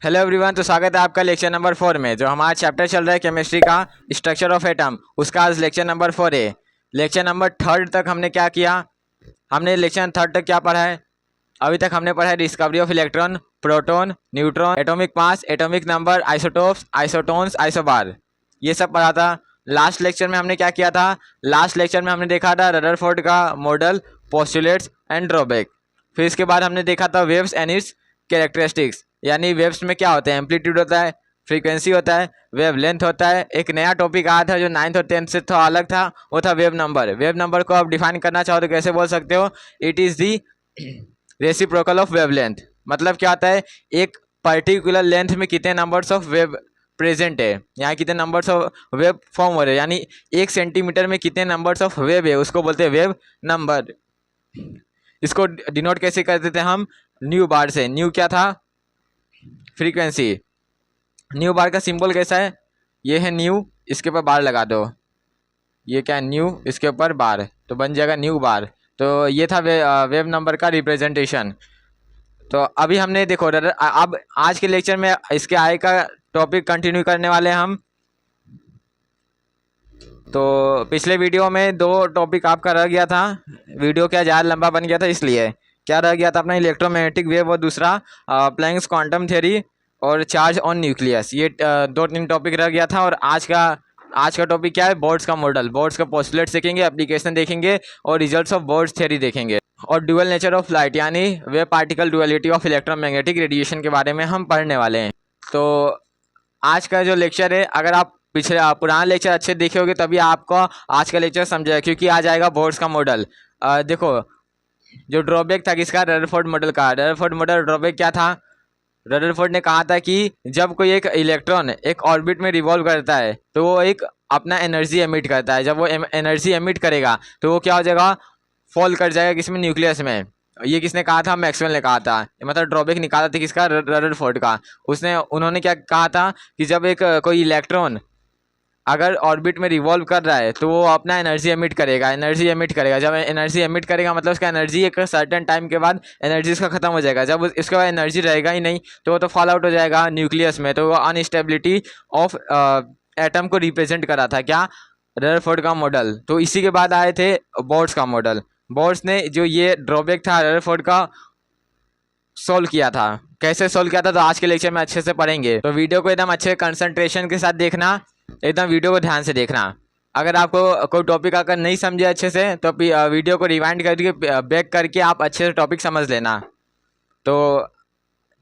Hello everyone. तो स्वागत है आपका लेक्चर नंबर 4 में। जो हमारा चैप्टर चल रहा है केमिस्ट्री का स्ट्रक्चर ऑफ एटम, उसका आज लेक्चर नंबर 4 है। लेक्चर नंबर 3 तक हमने क्या किया, हमने लेक्चर 3 तक क्या पढ़ा है। अभी तक हमने पढ़ा है discovery of electron, proton, neutron, atomic mass, atomic number, isotopes, isotones, isobar, ये सब पढ़ा था। लास्ट लेक्चर में हमने क्या किया था, लास्ट लेक्चर में हमने देखा था रदरफोर्ड का मॉडल, पोस्टुलेट्स एंड ड्रॉबैक। फिर इसके बाद हमने देखा था वेव्स एंड इट्स कैरेक्टरिस्टिक्स, यानी वेव्स में क्या होता है, एम्पलीट्यूड होता है, फ्रीक्वेंसी होता है, वेव लेंथ होता है। एक नया टॉपिक आया था जो 9th और 10th से थोड़ा अलग था, वो था वेव नंबर। वेव नंबर को आप डिफाइन करना चाहो तो कैसे बोल सकते हो, it is the reciprocal of wave length. मतलब क्या होता है, एक पर्टिकुलर लेंथ में कितने नंबर्स ऑफ वेव प्रेजेंट है, यहाँ कितने नंबर्स ऑफ वेव फॉर्म हो रहे हैं, यानी 1 सेंटीमीटर में कितने नंबर्स ऑफ वेव है, उसको बोलते हैं वेव नंबर। इसको डिनोट कैसे करते थे हम, न्यू बार से। न्यू क्या था, फ्रीक्वेंसी। न्यू बार का सिंबल कैसा है, ये है न्यू, इसके ऊपर बार लगा दो, ये क्या है न्यू, इसके ऊपर बार, तो बन जाएगा न्यू बार। तो ये था वेव नंबर का रिप्रेजेंटेशन। तो अभी हमने देखो अब आज के लेक्चर में इसके आगे का टॉपिक कंटिन्यू करने वाले हैं हम। तो पिछले वीडियो में 2 टॉपिक आपका रह गया था, वीडियो क्या ज़्यादा लंबा बन गया था, इसलिए क्या रह गया था अपना, इलेक्ट्रोमैग्नेटिक वेव, और दूसरा प्लैंक्स क्वांटम थ्योरी और चार्ज ऑन न्यूक्लियस। ये 2-3 टॉपिक रह गया था। और आज का टॉपिक क्या है, बोर्ड्स का मॉडल, बोर्ड्स का पोस्टुलेट देखेंगे, एप्लीकेशन देखेंगे और रिजल्ट्स ऑफ बोर्ड्स थ्योरी देखेंगे। और ड्यूअल नेचर ऑफ लाइट, यानी wave particle duality of electromagnetic radiation के बारे में हम पढ़ने वाले हैं। तो आज का जो लेक्चर है, अगर आप पिछले पुराना लेक्चर अच्छे देखे होगे तभी आपको आज का लेक्चर समझेगा, क्योंकि आ जाएगा बोर्ड्स का मॉडल। देखो, जो ड्रॉबैक था किसका, रदरफोर्ड मॉडल का। रदरफोर्ड मॉडल ड्रॉबैक क्या था, रदरफोर्ड ने कहा था कि जब कोई एक इलेक्ट्रॉन एक ऑर्बिट में रिवॉल्व करता है तो वो एक अपना एनर्जी एमिट करता है। जब वो एनर्जी एमिट करेगा तो वो क्या हो जाएगा, फॉल कर जाएगा किसमें, न्यूक्लियस में। ये किसने कहा था, मैक्सवेल ने कहा था। मतलब ड्रॉबैक निकाला था किसका, रदरफोर्ड का। उन्होंने क्या कहा था कि जब एक कोई इलेक्ट्रॉन अगर ऑर्बिट में रिवॉल्व कर रहा है तो वो अपना एनर्जी एमिट करेगा, जब एनर्जी एमिट करेगा मतलब उसका एनर्जी एक सर्टेन टाइम के बाद एनर्जी उसका खत्म हो जाएगा। जब इसके बाद एनर्जी रहेगा ही नहीं तो वो तो फॉल आउट हो जाएगा न्यूक्लियस में। तो वो अनस्टेबिलिटी ऑफ एटम को रिप्रेजेंट करा था क्या, रदरफोर्ड का मॉडल। तो इसी के बाद आए थे बोर्ड्स का मॉडल। बोर्ड्स ने जो ये ड्रॉबैक था रदरफोर्ड का सोल्व किया था। कैसे सोल्व किया था तो आज के लेक्चर में अच्छे से पढ़ेंगे। तो वीडियो को एकदम अच्छे कंसंट्रेशन के साथ देखना, एकदम वीडियो को ध्यान से देखना। अगर आपको कोई टॉपिक अगर नहीं समझे अच्छे से तो वीडियो को रिवाइंड करके बैक करके आप अच्छे से टॉपिक समझ लेना। तो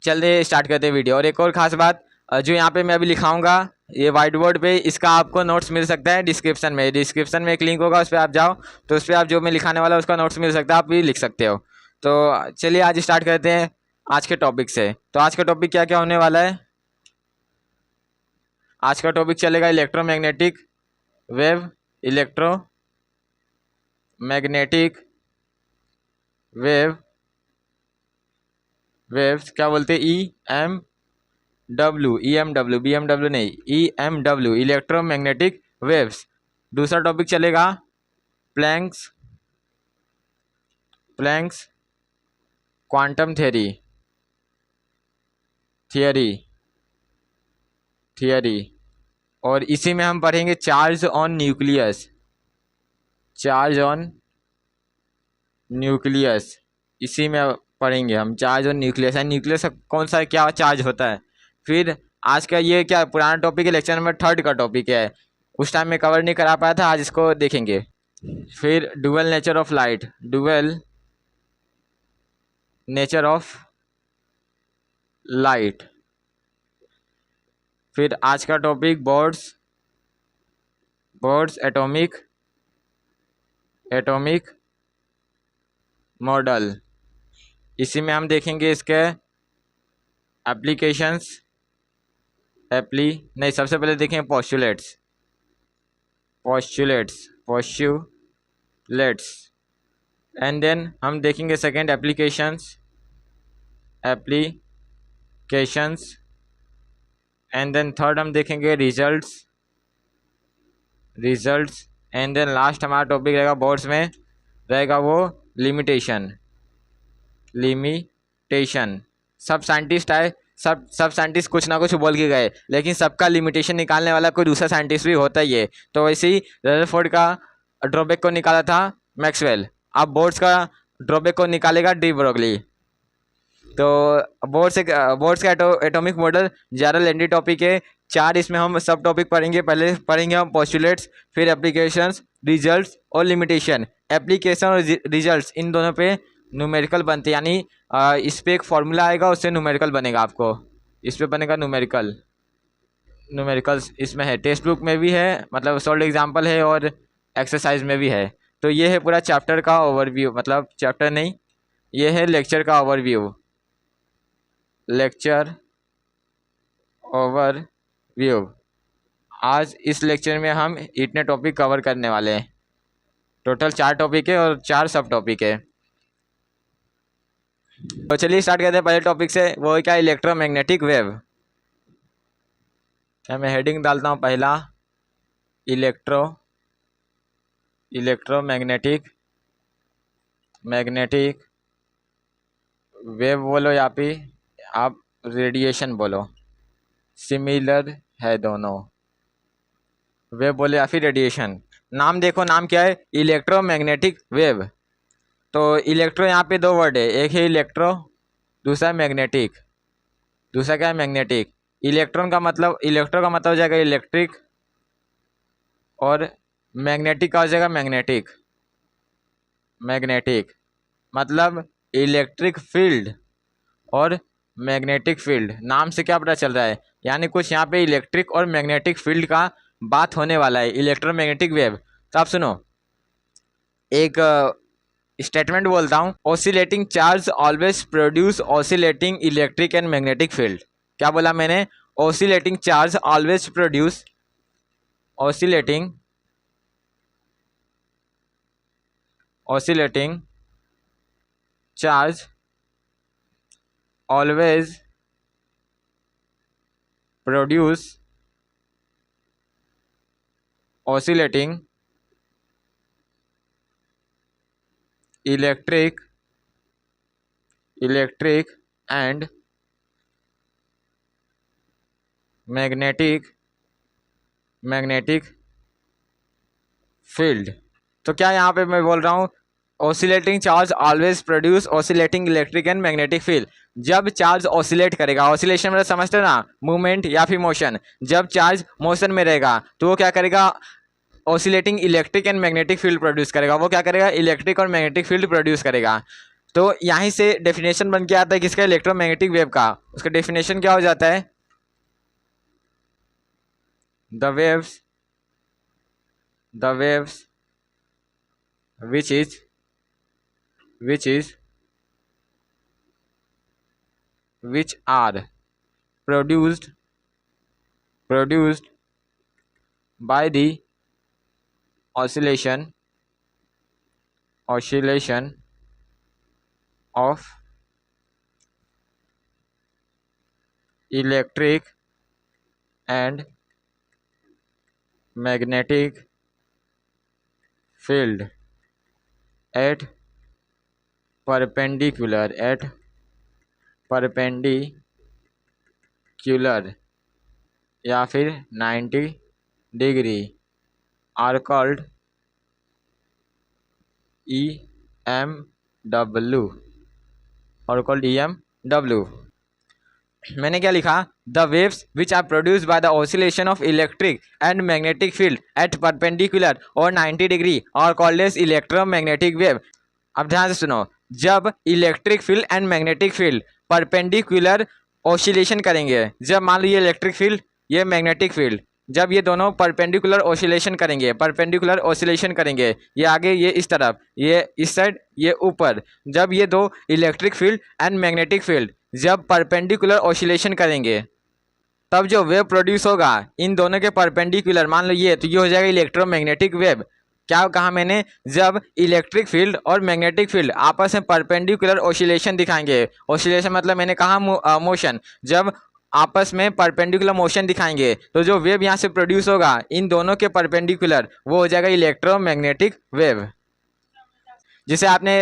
चलिए स्टार्ट करते हैं वीडियो। और एक और ख़ास बात, जो यहाँ पे मैं अभी लिखाऊंगा ये वाइट बोर्ड पे, इसका आपको नोट्स मिल सकता है डिस्क्रिप्शन में एक लिंक होगा, उस पर आप जाओ तो उस पर आप जो मैं लिखाने वाला उसका नोट्स मिल सकता है, आप भी लिख सकते हो। तो चलिए आज स्टार्ट करते हैं आज के टॉपिक से। तो आज का टॉपिक क्या क्या होने वाला है, आज का टॉपिक चलेगा electromagnetic wave, electromagnetic wave, waves क्या बोलते हैं, EMW, BMW नहीं, EMW, इलेक्ट्रोमैग्नेटिक वेव्स। दूसरा टॉपिक चलेगा प्लैंक्स क्वांटम थियरी। और इसी में हम पढ़ेंगे चार्ज ऑन न्यूक्लियस। इसी में पढ़ेंगे हम चार्ज ऑन न्यूक्लियस, न्यूक्लियस का कौन सा क्या चार्ज होता है। फिर आज का ये क्या पुराना टॉपिक है, लेक्चर नंबर 3 का टॉपिक है, उस टाइम में कवर नहीं करा पाया था, आज इसको देखेंगे। फिर ड्यूअल नेचर ऑफ लाइट। फिर आज का टॉपिक बोर्ड्स एटॉमिक मॉडल। इसी में हम देखेंगे इसके एप्लीकेशंस, सबसे पहले देखेंगे पोस्टुलेट्स, एंड देन हम देखेंगे second applications, and then third हम देखेंगे रिजल्ट्स, एंड देन लास्ट हमारा टॉपिक रहेगा बोर्ड्स में, रहेगा वो लिमिटेशन। सब साइंटिस्ट आए सब सब साइंटिस्ट कुछ ना कुछ बोल के गए, लेकिन सबका लिमिटेशन निकालने वाला कोई दूसरा साइंटिस्ट भी होता ही है। तो वैसे ही रदरफोर्ड का ड्रॉबैक को निकाला था मैक्सवेल। अब बोर्ड्स का ड्रॉबैक को निकालेगा डी ब्रोगली। तो बोर्ड्स का एटॉमिक मॉडल ज़्यादा लेंदी टॉपिक है, 4 इसमें हम सब टॉपिक पढ़ेंगे। पहले पढ़ेंगे हम पोस्टुलेट्स, फिर एप्लीकेशंस, रिजल्ट्स और लिमिटेशन। एप्लीकेशन और रिजल्ट्स इन दोनों पे न्यूमेरिकल बनते, यानी इस पे एक फॉर्मूला आएगा, उससे न्यूमेरिकल बनेगा। आपको इस पे बनेगा न्यूमेरिकल्स इसमें है, टेक्स्ट बुक में भी है, मतलब सॉल्व एग्जाम्पल है और एक्सरसाइज में भी है। तो ये है पूरा चैप्टर का ओवरव्यू, मतलब चैप्टर नहीं, ये है लेक्चर का ओवरव्यू। Lecture overview. आज इस लेक्चर में हम इतने टॉपिक कवर करने वाले हैं। टोटल 4 टॉपिक है और 4 सब टॉपिक है। तो चलिए स्टार्ट करते हैं पहले टॉपिक से, वो है क्या, इलेक्ट्रोमैग्नेटिक वेव। मैं हेडिंग डालता हूँ पहला, इलेक्ट्रोमैग्नेटिक वेव बोलो या फिर आप रेडिएशन बोलो, सिमिलर है दोनों। वेव बोले या फिर रेडिएशन। नाम देखो, नाम क्या है, इलेक्ट्रोमैग्नेटिक वेव। तो इलेक्ट्रो यहाँ पे 2 वर्ड है, एक है इलेक्ट्रो, दूसरा है मैग्नेटिक। दूसरा क्या है, मैग्नेटिक। इलेक्ट्रो का मतलब हो जाएगा इलेक्ट्रिक, और मैग्नेटिक का हो जाएगा मैग्नेटिक मतलब इलेक्ट्रिक फील्ड और मैग्नेटिक फील्ड। नाम से क्या पता चल रहा है, यानी कुछ यहाँ पे इलेक्ट्रिक और मैग्नेटिक फील्ड का बात होने वाला है, इलेक्ट्रोमैग्नेटिक वेव। तो आप सुनो, एक स्टेटमेंट बोलता हूँ, oscillating charge always produce oscillating electric and magnetic field. क्या बोला मैंने, oscillating charge always produce oscillating charge always produce oscillating electric and magnetic field. तो क्या यहाँ पे मैं बोल रहा हूँ, oscillating charge always produce oscillating electric and magnetic field. जब चार्ज ऑसिलेट करेगा, ऑसिलेशन मतलब समझते हो ना, मूवमेंट या फिर मोशन। जब चार्ज मोशन में रहेगा तो वो क्या करेगा, oscillating electric and magnetic field produce करेगा। वो क्या करेगा, इलेक्ट्रिक और मैग्नेटिक फील्ड प्रोड्यूस करेगा। तो यहीं से डेफिनेशन बन के आता है किसका, इलेक्ट्रोमैग्नेटिक वेव का। उसका डेफिनेशन क्या हो जाता है, the waves which are produced by the oscillation of electric and magnetic field at perpendicular या फिर 90 डिग्री are called EMW। मैंने क्या लिखा, the waves which are produced by the oscillation of electric and magnetic field at perpendicular और 90 degree और called as electromagnetic wave. अब ध्यान से सुनो, जब electric field and magnetic field perpendicular oscillation करेंगे, जब मान लो ये इलेक्ट्रिक फील्ड, ये मैग्नेटिक फील्ड, जब ये दोनों परपेंडिकुलर ऑसिलेशन करेंगे, ये आगे, ये इस तरफ, ये इस साइड, ये ऊपर, जब ये दो electric field and magnetic field जब परपेंडिकुलर ऑसिलेशन करेंगे, तब जो वेव प्रोड्यूस होगा इन दोनों के परपेंडिकुलर, मान लो ये, तो ये हो जाएगा इलेक्ट्रोमैग्नेटिक वेव। क्या कहा मैंने, जब इलेक्ट्रिक फील्ड और मैग्नेटिक फील्ड आपस में परपेंडिकुलर ऑसिलेशन दिखाएंगे, ऑसिलेशन मतलब मैंने कहा मोशन, जब आपस में परपेंडिकुलर मोशन दिखाएंगे तो जो वेव यहाँ से प्रोड्यूस होगा इन दोनों के परपेंडिकुलर, वो हो जाएगा इलेक्ट्रोमैग्नेटिक वेव। जिसे आपने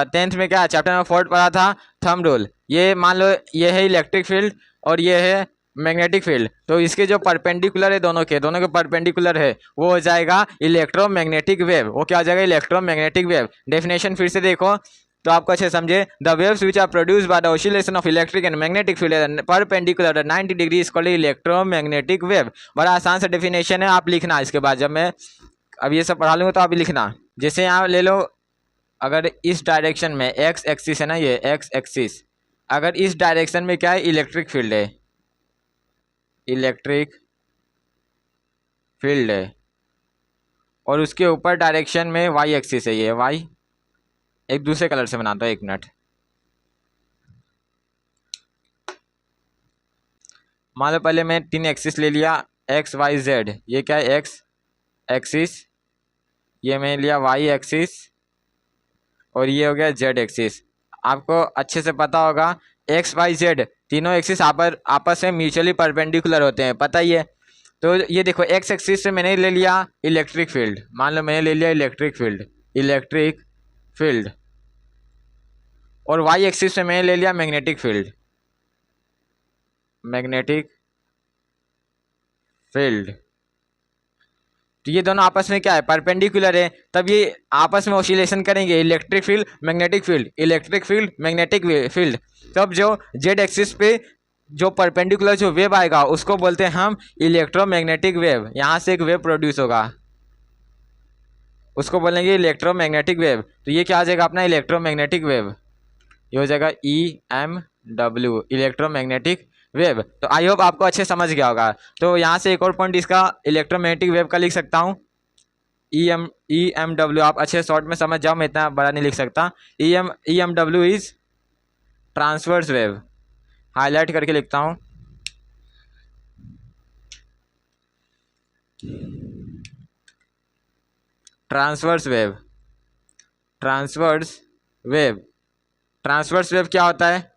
10th में क्या चैप्टर नंबर 4 पढ़ा था, थंब रूल। ये मान लो ये है इलेक्ट्रिक फील्ड और ये है मैग्नेटिक फील्ड, तो इसके जो परपेंडिकुलर है दोनों के परपेंडिकुलर है वो हो जाएगा इलेक्ट्रोमैग्नेटिक वेव। वो क्या हो जाएगा? Electromagnetic wave. डेफिनेशन फिर से देखो तो आपको अच्छे समझे। The waves which are produced by the oscillation of electric and magnetic field perpendicular 90 degree is called electromagnetic wave. बड़ा आसान सा डेफिनेशन है, आप लिखना इसके बाद। जब मैं अब ये सब पढ़ा लूँगा तो आप भी लिखना। जैसे यहाँ ले लो, अगर इस डायरेक्शन में एक्स एक्सिस है ना, ये एक्स एक्सिस, अगर इस डायरेक्शन में क्या है? इलेक्ट्रिक फील्ड है, इलेक्ट्रिक फील्ड है, और उसके ऊपर डायरेक्शन में वाई एक्सिस है, ये वाई। एक दूसरे कलर से बनाता हूँ, एक मिनट। मान लो पहले मैं 3 एक्सिस ले लिया, एक्स वाई जेड। ये क्या है? X axis. ये मैंने लिया वाई एक्सिस, और ये हो गया जेड एक्सिस। आपको अच्छे से पता होगा एक्स वाई जेड तीनों एक्सिस आपस में म्यूचुअली परपेंडिकुलर होते हैं, पता ही है। तो ये देखो, एक्स एक्सिस से मैंने ले लिया इलेक्ट्रिक फील्ड, मान लो मैंने ले लिया इलेक्ट्रिक फील्ड, और वाई एक्सिस से मैंने ले लिया मैग्नेटिक फील्ड। तो ये दोनों आपस में क्या है? परपेंडिकुलर है, तब ये आपस में ऑसिलेशन करेंगे, इलेक्ट्रिक फील्ड मैग्नेटिक फील्ड। तब जो जेड एक्सिस पे जो परपेंडिकुलर जो वेव आएगा उसको बोलते हैं हम इलेक्ट्रोमैग्नेटिक वेव। यहाँ से एक वेव प्रोड्यूस होगा, उसको बोलेंगे इलेक्ट्रोमैग्नेटिक वेव। तो ये क्या आ जाएगा अपना? Electromagnetic wave. ये हो जाएगा EMW, इलेक्ट्रोमैग्नेटिक वेव। तो आई होप आपको अच्छे समझ गया होगा। तो यहाँ से एक और पॉइंट इसका इलेक्ट्रोमैग्नेटिक वेव का लिख सकता हूँ, EMW। आप अच्छे शॉर्ट में समझ जाओ, मैं इतना बड़ा नहीं लिख सकता। EMW is transverse wave. Highlight करके लिखता हूँ, ट्रांसवर्स वेव क्या होता है?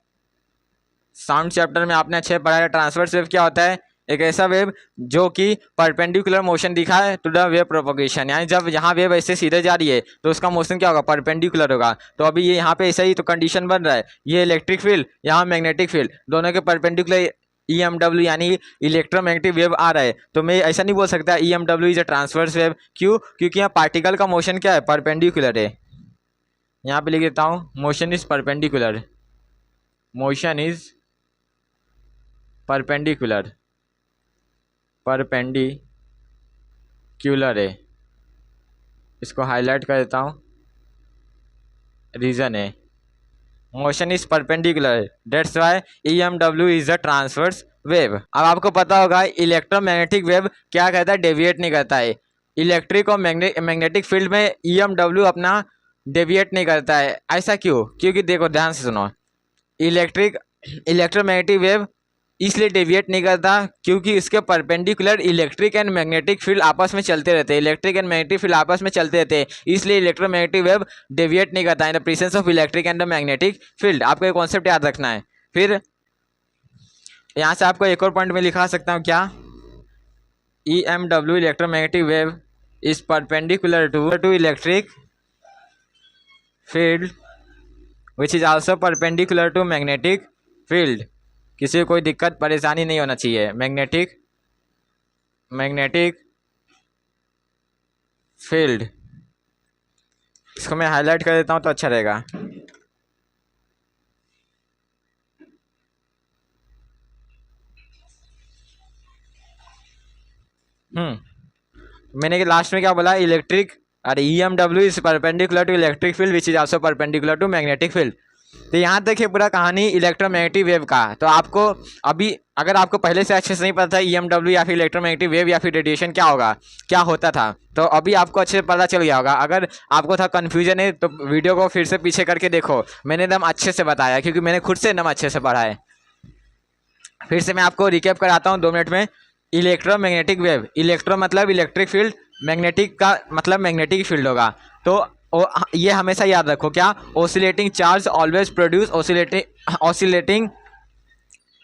साउंड चैप्टर में आपने अच्छे पढ़ा है। ट्रांसवर्स वेव क्या होता है? एक ऐसा वेव जो कि परपेंडिकुलर मोशन दिखाए टू द वेव प्रोपोगेशन, यानी जब यहाँ वेव ऐसे सीधे जा रही है तो उसका मोशन क्या होगा? परपेंडिकुलर होगा। तो अभी ये यहाँ पे ऐसा ही तो कंडीशन बन रहा है, ये इलेक्ट्रिक फील्ड, यहाँ मैग्नेटिक फील्ड, दोनों के परपेंडिकुलर EMW यानी इलेक्ट्रोमैग्नेटिक वेव आ रहा है। तो मैं ऐसा नहीं बोल सकता EMW is a transverse wave. क्यों? क्योंकि यहाँ पार्टिकल का मोशन क्या है? परपेंडिकुलर है। यहाँ पे लिख देता हूँ, मोशन इज परपेंडिकुलर है। इसको हाईलाइट कर देता हूँ, रीजन है motion is perpendicular, that's why EMW is a transverse wave. अब आपको पता होगा इलेक्ट्रोमैग्नेटिक वेव क्या कहता है? डेविएट नहीं करता है। इलेक्ट्रिक और मैग्नेटिक फील्ड में EMW अपना डेविएट नहीं करता है। ऐसा क्यों? क्योंकि देखो ध्यान से सुनो, इलेक्ट्रोमैग्नेटिक वेव इसलिए डेविएट नहीं करता क्योंकि इसके perpendicular electric and magnetic field आपस में चलते रहते हैं, इसलिए इलेक्ट्रोमैग्नेटिक वेव डेविएट नहीं करता in the presence of electric and magnetic field. आपको एक कॉन्सेप्ट याद रखना है। फिर यहाँ से आपको एक और पॉइंट में लिखा सकता हूँ, क्या? EMW electromagnetic wave is perpendicular to electric field which is also perpendicular to magnetic field. किसी को कोई दिक्कत परेशानी नहीं होना चाहिए। मैग्नेटिक फील्ड, इसको मैं हाईलाइट कर देता हूँ तो अच्छा रहेगा। मैंने लास्ट में क्या बोला? EMW is perpendicular to electric field which is also perpendicular to magnetic field. तो यहाँ तक है पूरा कहानी इलेक्ट्रोमैग्नेटिक वेव का। तो आपको अभी अगर आपको पहले से अच्छे से नहीं पता था EMW या फिर इलेक्ट्रोमैग्नेटिक वेव या फिर रेडिएशन क्या होता था, तो अभी आपको अच्छे से पता चल गया होगा। अगर आपको था कन्फ्यूजन है तो वीडियो को फिर से पीछे करके देखो, मैंने एकदम अच्छे से बताया क्योंकि मैंने खुद से एकदम अच्छे से पढ़ा है। फिर से मैं आपको रिकैप कराता हूँ 2 मिनट में। इलेक्ट्रोमैग्नेटिक वेव, इलेक्ट्रो मतलब इलेक्ट्रिक फील्ड, मैग्नेटिक का मतलब मैग्नेटिक फील्ड होगा। तो ये हमेशा याद रखो, क्या? Oscillating charge always produce oscillating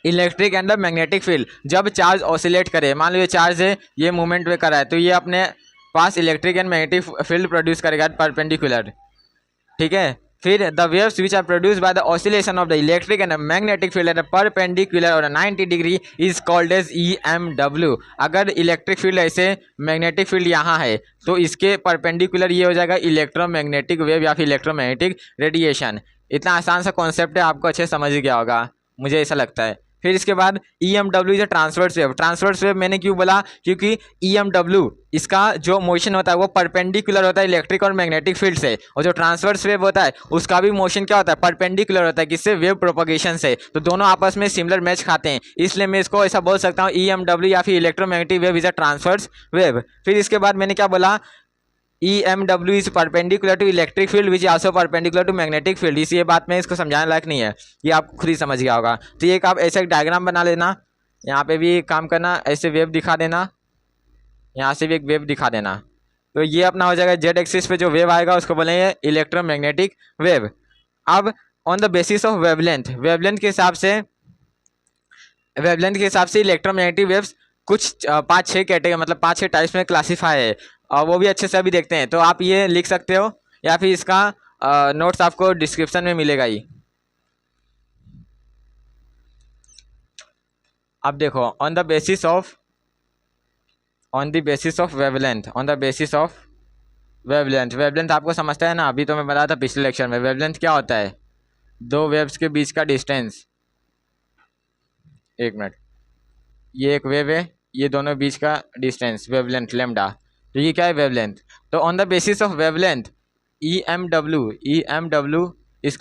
electric and the magnetic field. जब चार्ज ऑसिलेट करे, मान लो ये चार्ज है, ये मूवमेंट में कर रहा है, तो ये अपने पास electric and magnetic field produce करेगा परपेंडिकुलर, ठीक है। फिर the waves which are produce by the oscillation of the electric and magnetic field at a perpendicular और 90 degree is called as EMW। अगर इलेक्ट्रिक फील्ड ऐसे मैग्नेटिक फील्ड यहाँ है तो इसके परपेंडिकुलर ये हो जाएगा इलेक्ट्रोमैग्नेटिक वेव या फिर इलेक्ट्रोमैग्नेटिक रेडिएशन। इतना आसान सा कॉन्सेप्ट है, आपको अच्छे समझ गया होगा, मुझे ऐसा लगता है। फिर इसके बाद EMW is a transverse wave. Transverse wave मैंने क्यों बोला, क्योंकि EMW इसका जो मोशन होता है वो परपेंडिकुलर होता है इलेक्ट्रिक और मैग्नेटिक फील्ड से, और जो ट्रांसवर्स वेव होता है उसका भी मोशन क्या होता है, परपेंडिकुलर होता है, किससे, वेव प्रोपगेशन से। तो दोनों आपस में सिमिलर मैच खाते हैं, इसलिए मैं इसको ऐसा बोल सकता हूँ EMW या फिर electromagnetic wave is a transverse wave. फिर इसके बाद मैंने क्या बोला, EMW is perpendicular to electric field which also perpendicular to magnetic field. इस ये बात में इसको समझाने लायक नहीं है, ये आपको खुद ही समझ गया होगा। तो ये एक आप ऐसा एक डायग्राम बना लेना, यहाँ पे भी काम करना, ऐसे वेव दिखा देना, यहाँ से भी एक वेव दिखा देना। तो ये अपना हो जाएगा जेड एक्सिस पे जो वेव आएगा उसको बोलेंगे इलेक्ट्रोमैग्नेटिक वेव। अब on the basis of wavelength, wavelength के हिसाब से इलेक्ट्रोमैग्नेटिक वेव्स कुछ 5-6 कैटेगरी मतलब 5-6 टाइप्स में क्लासीफाई है, और वो भी अच्छे से अभी देखते हैं। तो आप ये लिख सकते हो या फिर इसका नोट्स आपको डिस्क्रिप्शन में मिलेगा ही। अब देखो, on the basis of wavelength आपको समझता है ना, अभी तो मैं बताया था पिछले लेक्चर में। वेवलेंथ क्या होता है, दो वेव्स के बीच का डिस्टेंस। एक मिनट, ये एक वेव है, ये दोनों बीच का डिस्टेंस वेवलेंथ लैम्डा, तो ये क्या है, वेवलेंथ। तो on the basis of wavelength EMW is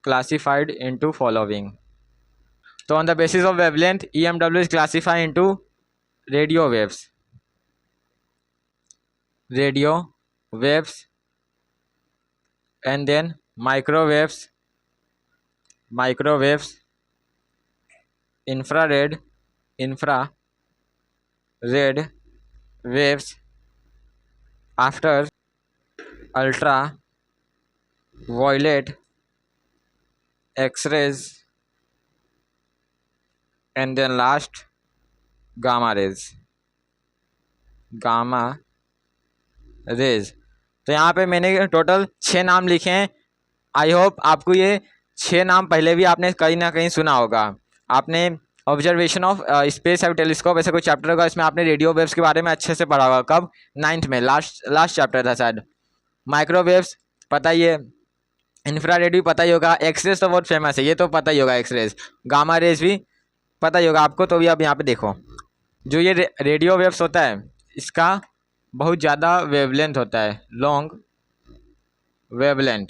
classified into following। तो on the basis of wavelength EMW is classified into radio waves and then microwaves, infrared waves, after ultraviolet, X-rays, and then last gamma rays। तो यहाँ पे मैंने total 6 नाम लिखे हैं। I hope आपको ये 6 नाम पहले भी आपने कहीं ना कहीं सुना होगा। आपने ऑब्जर्वेशन ऑफ स्पेस और टेलीस्कोप ऐसा कोई चैप्टर होगा, इसमें आपने रेडियो वेव्स के बारे में अच्छे से पढ़ा होगा। कब, 9th में, लास्ट चैप्टर था शायद। माइक्रोवेव्स पता ही है, इंफ्रारेड भी पता ही होगा, एक्सरेज तो बहुत फेमस है, ये तो पता ही होगा एक्सरेज, गामा रेज भी पता ही होगा आपको। तो भी अब यहाँ पे देखो, जो ये रेडियो वेव्स होता है इसका बहुत ज़्यादा वेवलेंथ होता है, लॉन्ग वेवलेंथ।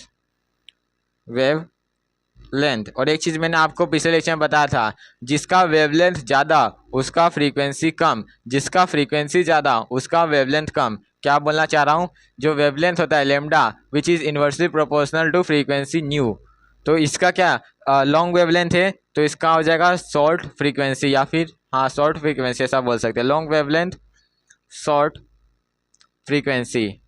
और एक चीज़ मैंने आपको पिछले लेक्चर में बताया था, जिसका वेवलेंथ ज़्यादा उसका फ्रीक्वेंसी कम, जिसका फ्रीक्वेंसी ज़्यादा उसका वेवलेंथ कम। क्या बोलना चाह रहा हूँ, जो वेवलेंथ होता है lambda which is inversely proportional to frequency nu, तो इसका क्या लॉन्ग वेवलेंथ है, तो इसका हो जाएगा शॉर्ट फ्रीक्वेंसी, या फिर हाँ शॉर्ट फ्रीक्वेंसी ऐसा बोल सकते हैं। Long wavelength, short frequency.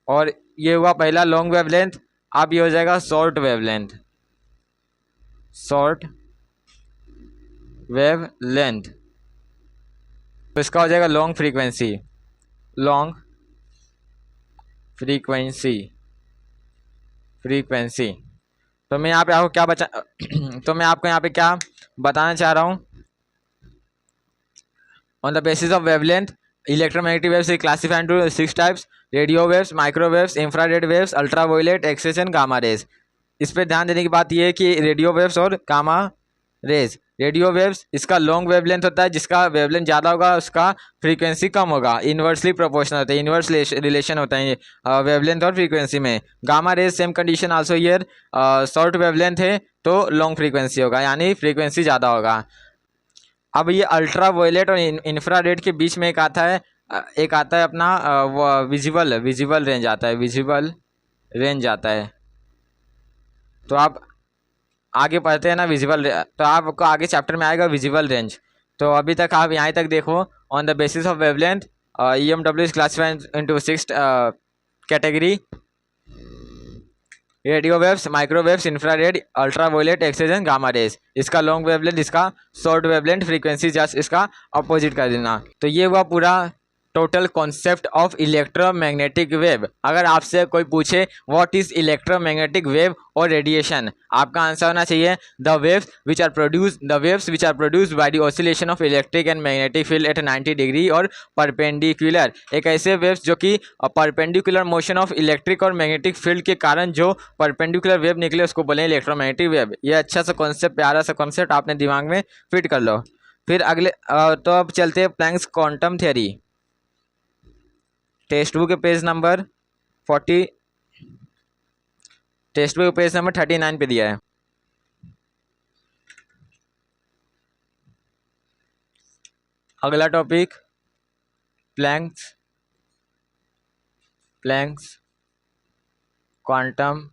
और ये हुआ पहला लॉन्ग वेवलेंथ। अब ये हो जाएगा शॉर्ट वेवलेंथ, तो इसका हो जाएगा लॉन्ग फ्रीक्वेंसी। तो मैं यहाँ पे आपको क्या तो मैं आपको यहाँ पे क्या बताना चाह रहा हूँ, on the basis of wavelength electromagnetic waves classified into 6 types: radio waves, microwaves, infrared waves, ultraviolet, X-rays and gamma rays. इस पर ध्यान देने की बात यह है कि रेडियो वेव्स और गामा रेज, रेडियो वेव्स इसका लॉन्ग वेवलेंथ होता है, जिसका वेवलेंथ ज़्यादा होगा उसका फ्रीक्वेंसी कम होगा, इन्वर्सली प्रोपोर्शनल होता है, इन्वर्स रिलेशन होता है वेवलेंथ और फ्रीक्वेंसी में। Gamma rays same condition also here, short wavelength है तो लॉन्ग फ्रीक्वेंसी होगा, यानी फ्रीक्वेंसी ज़्यादा होगा। अब ये अल्ट्रावायलेट और इंफ्रारेड के बीच में एक आता है अपना विजिबल रेंज आता है, तो आप आगे पढ़ते हैं ना विजिबल, तो आपको आगे चैप्टर में आएगा विजिबल रेंज। तो अभी तक आप यहाँ तक देखो, on the basis of wavelength EMW is classified into 6 category: radio waves, microwaves, infrared, ultraviolet, x rays, gamma rays. इसका लॉन्ग वेवलेंथ, इसका शॉर्ट वेवलेंथ, फ्रीक्वेंसी जस्ट इसका अपोजिट कर देना। तो ये हुआ पूरा total concept of electromagnetic wave. अगर आपसे कोई पूछे व्हाट इज इलेक्ट्रोमैग्नेटिक वेव और रेडिएशन, आपका आंसर होना चाहिए the waves which are produced by the oscillation of electric and magnetic field eight 90 degree और परपेंडिकुलर। एक ऐसे वेव्स जो कि परपेंडिकुलर मोशन ऑफ इलेक्ट्रिक और मैग्नेटिक फील्ड के कारण जो परपेंडिकुलर वेव निकले उसको बोले इलेक्ट्रोमैग्नेटिक वेव। ये अच्छा सा कॉन्सेप्ट, प्यारा सा कॉन्सेप्ट आपने दिमाग में फिट कर लो। फिर अगले तो अब चलते हैं Planck's quantum theory. Text book page number 40, text book page number 39 पे दिया है। अगला टॉपिक प्लैंक्स क्वांटम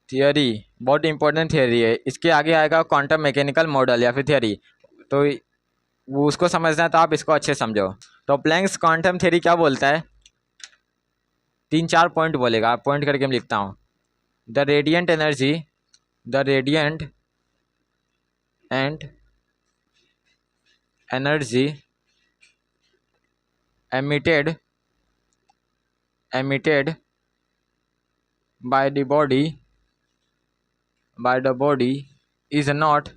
थियरी, बहुत इंपॉर्टेंट थियरी है। इसके आगे आएगा क्वांटम मैकेनिकल मॉडल या फिर थियरी, तो वो उसको समझना है तो आप इसको अच्छे समझो। तो प्लैंक्स क्वांटम थियरी क्या बोलता है, 3-4 पॉइंट बोलेगा, पॉइंट करके मैं लिखता हूँ। The radiant and energy emitted by the body is not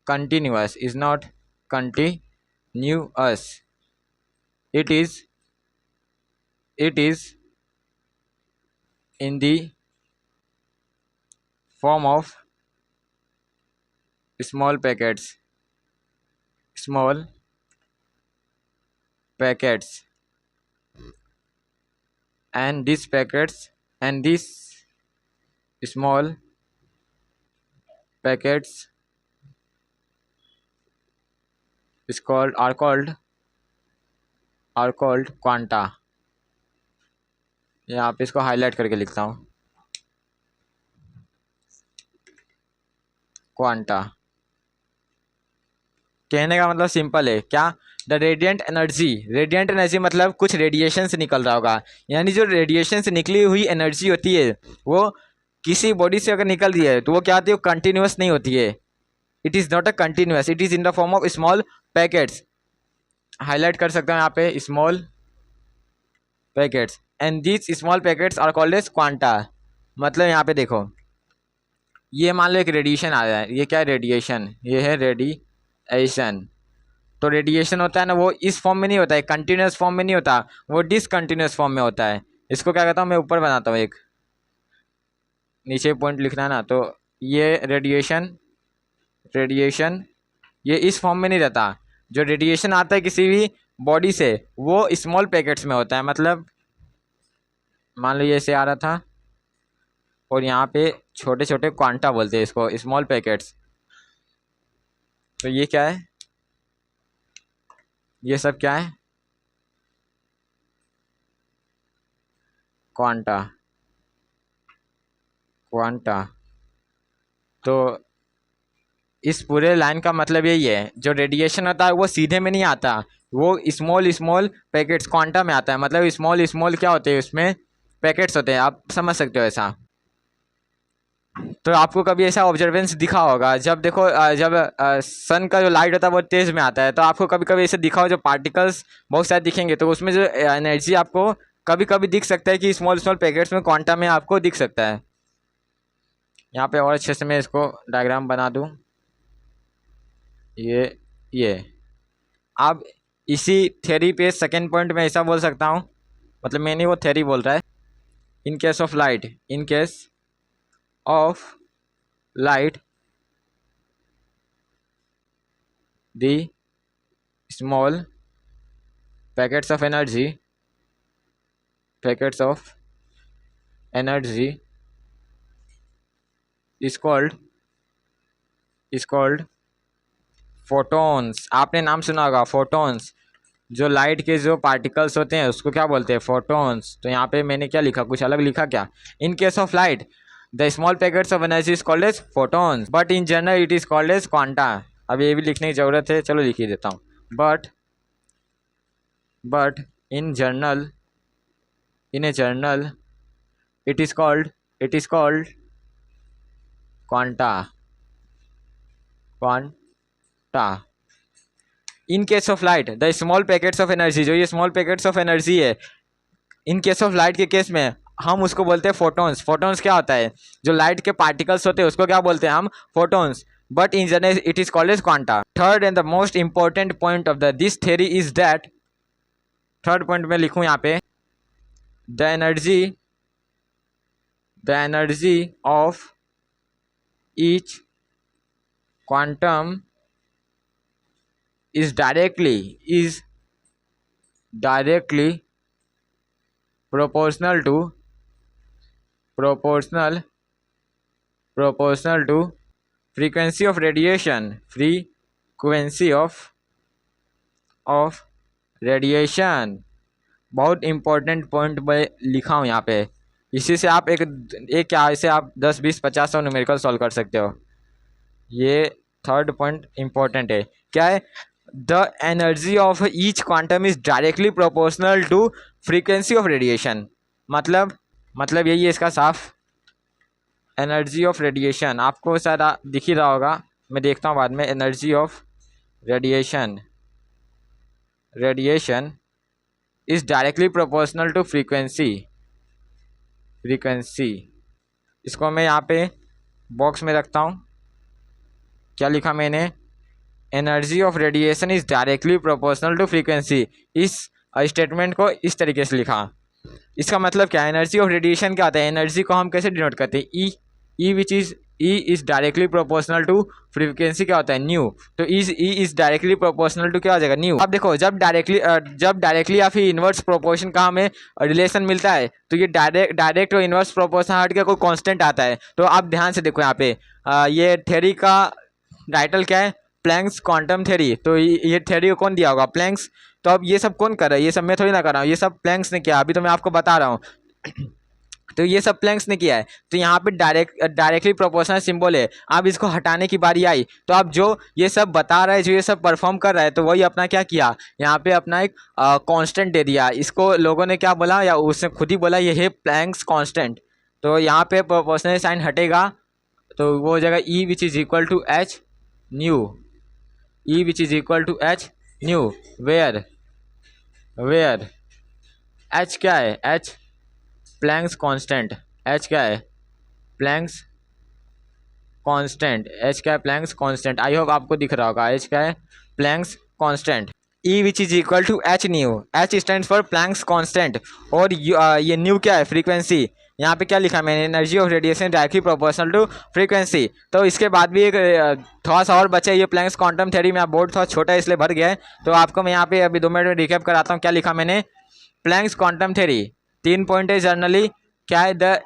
continuous, it is in the form of small packets, and these small packets are called quanta। यहाँ पे इसको हाईलाइट करके लिखता हूँ, क्वांटा। कहने का मतलब सिंपल है क्या, द रेडियंट एनर्जी मतलब कुछ रेडिएशन से निकल रहा होगा, यानी जो रेडिएशन से निकली हुई एनर्जी होती है वो किसी बॉडी से अगर निकल रही है तो वो क्या होती है, कंटिन्यूस नहीं होती है। It is not a continuous, it is in the form of small packets. Highlight कर सकता हूँ यहाँ पे, small packets, and this small packets are called as quanta. मतलब यहाँ पे देखो, ये मान लो एक रेडिएशन आ रहा है, ये क्या है, रेडिएशन, ये है रेडिएशन। तो रेडिएशन होता है ना, वो इस फॉर्म में नहीं होता है, कंटिन्यूस फॉर्म में नहीं होता, वो डिसकंटिन्यूस फॉर्म में होता है। इसको क्या कहता हूँ मैं, ऊपर बनाता हूँ एक, नीचे पॉइंट लिखना है ना, तो ये रेडिएशन ये इस फॉर्म में नहीं रहता। जो रेडिएशन आता है किसी भी बॉडी से वो स्मॉल पैकेट्स में होता है। मतलब मान लो ये ऐसे आ रहा था और यहाँ पे छोटे छोटे क्वांटा बोलते हैं इसको, स्मॉल पैकेट्स। तो ये क्या है, ये सब क्या है, क्वांटा। तो इस पूरे लाइन का मतलब यही है, जो रेडिएशन होता है वो सीधे में नहीं आता, वो स्मॉल पैकेट्स क्वांटा में आता है। मतलब स्मॉल क्या होते हैं, उसमें पैकेट्स होते हैं, आप समझ सकते हो ऐसा। तो आपको कभी ऐसा ऑब्जर्वेंस दिखा होगा, जब देखो जब सन का जो लाइट होता है वो तेज़ में आता है, तो आपको कभी कभी ऐसे दिखा हो जो पार्टिकल्स बहुत सारे दिखेंगे, तो उसमें जो एनर्जी आपको कभी कभी दिख सकता है कि स्मॉल पैकेट्स में क्वांटा में आपको दिख सकता है। यहाँ पे और अच्छे से मैं इसको डायग्राम बना दूँ, ये अब इसी थ्योरी पे सेकेंड पॉइंट में ऐसा बोल सकता हूँ, मतलब मैं नहीं, वो थ्योरी बोल रहा है, इन case of light the small packets of energy is called photons। आपने नाम सुना होगा फोटॉन्स, जो लाइट के जो पार्टिकल्स होते हैं उसको क्या बोलते हैं, फोटॉन्स। तो यहाँ पे मैंने क्या लिखा, कुछ अलग लिखा क्या, in case of light the small packets of energy is called as photons but in general it is called as quanta. अब ये भी लिखने की ज़रूरत है, चलो लिख ही देता हूँ, but in a journal it is called quanta. In case of light, the small packets of energy, जो ये small packets of energy है, इन केस ऑफ लाइट के केस में हम उसको बोलते हैं फोटॉन्स. फोटॉन्स क्या होता है? जो लाइट के पार्टिकल्स होते हैं उसको क्या बोलते हैं हम? Photons. But in general it is called as quanta. Third and the most important point of the this theory is that, third point में लिखूं यहाँ पे, the energy of each quantum is directly proportional to frequency of radiation. बहुत important point मैं लिखा हूँ यहाँ पे. इसी से आप एक क्या, इसे आप 10 20 50 100 न्यूमेरिकल सॉल्व कर सकते हो. ये थर्ड पॉइंट इंपॉर्टेंट है. क्या है? The energy of each quantum is directly proportional to frequency of radiation. मतलब यही है इसका साफ. एनर्जी ऑफ रेडिएशन आपको शायद दिख ही रहा होगा, मैं देखता हूँ बाद में. Energy of radiation is directly proportional to frequency. इसको मैं यहाँ पे बॉक्स में रखता हूँ. क्या लिखा मैंने? Energy of radiation is directly proportional to frequency. इस स्टेटमेंट को इस तरीके से लिखा. इसका मतलब क्या है? एनर्जी ऑफ रेडिएशन क्या होता है? एनर्जी को हम कैसे डिनोट करते हैं? E is directly proportional to frequency क्या होता है? न्यू. तो E is directly proportional to क्या हो जाएगा? न्यू. अब देखो, जब डायरेक्टली या फिर इनवर्स प्रोपोर्शन का हमें रिलेशन मिलता है तो ये डायरेक्ट और इनवर्स प्रोपोर्शन हट के कोई कांस्टेंट आता है. तो आप ध्यान से देखो यहाँ पे, ये थ्योरी का टाइटल क्या है? Planck's quantum theory. तो ये थ्योरी को कौन दिया होगा? प्लैंक्स. तो अब ये सब कौन कर रहा है? ये सब मैं थोड़ी ना कर रहा हूँ, ये सब प्लैंक्स ने किया. अभी तो मैं आपको बता रहा हूँ. तो ये सब प्लैंक्स ने किया है. तो यहाँ पे डायरेक्टली प्रोपोर्शनल सिंबल है. अब इसको हटाने की बारी आई तो अब जो ये सब बता रहा है, जो ये सब परफॉर्म कर रहा है, तो वही अपना क्या किया, यहाँ पे अपना एक कांस्टेंट दे दिया. इसको लोगों ने क्या बोला, या उसने खुद ही बोला, ये है प्लैंक्स कांस्टेंट. तो यहाँ पे प्रोपोर्शनल साइन हटेगा तो वो हो जाएगा E which is equal to H nu. E which is equal to h new, where h क्या है? h Planck's constant. h क्या है? Planck's constant. h क्या है? Planck's constant. आई होप आपको दिख रहा होगा. h क्या है? Planck's constant. E which is equal to h new. h stands for Planck's constant. और ये न्यू क्या है? फ्रीक्वेंसी. यहाँ पे क्या लिखा मैंने? Energy of radiation directly proportional to frequency. तो इसके बाद भी एक थोड़ा सा और बचा. ये प्लैंक्स क्वांटम थ्योरी में बोर्ड थोड़ा छोटा है इसलिए भर गया है. तो आपको मैं यहाँ पे अभी 2 मिनट में रिकैप कराता हूँ. क्या लिखा मैंने? प्लैंक्स क्वांटम थ्योरी 3 पॉइंट है जनरली. क्या है? The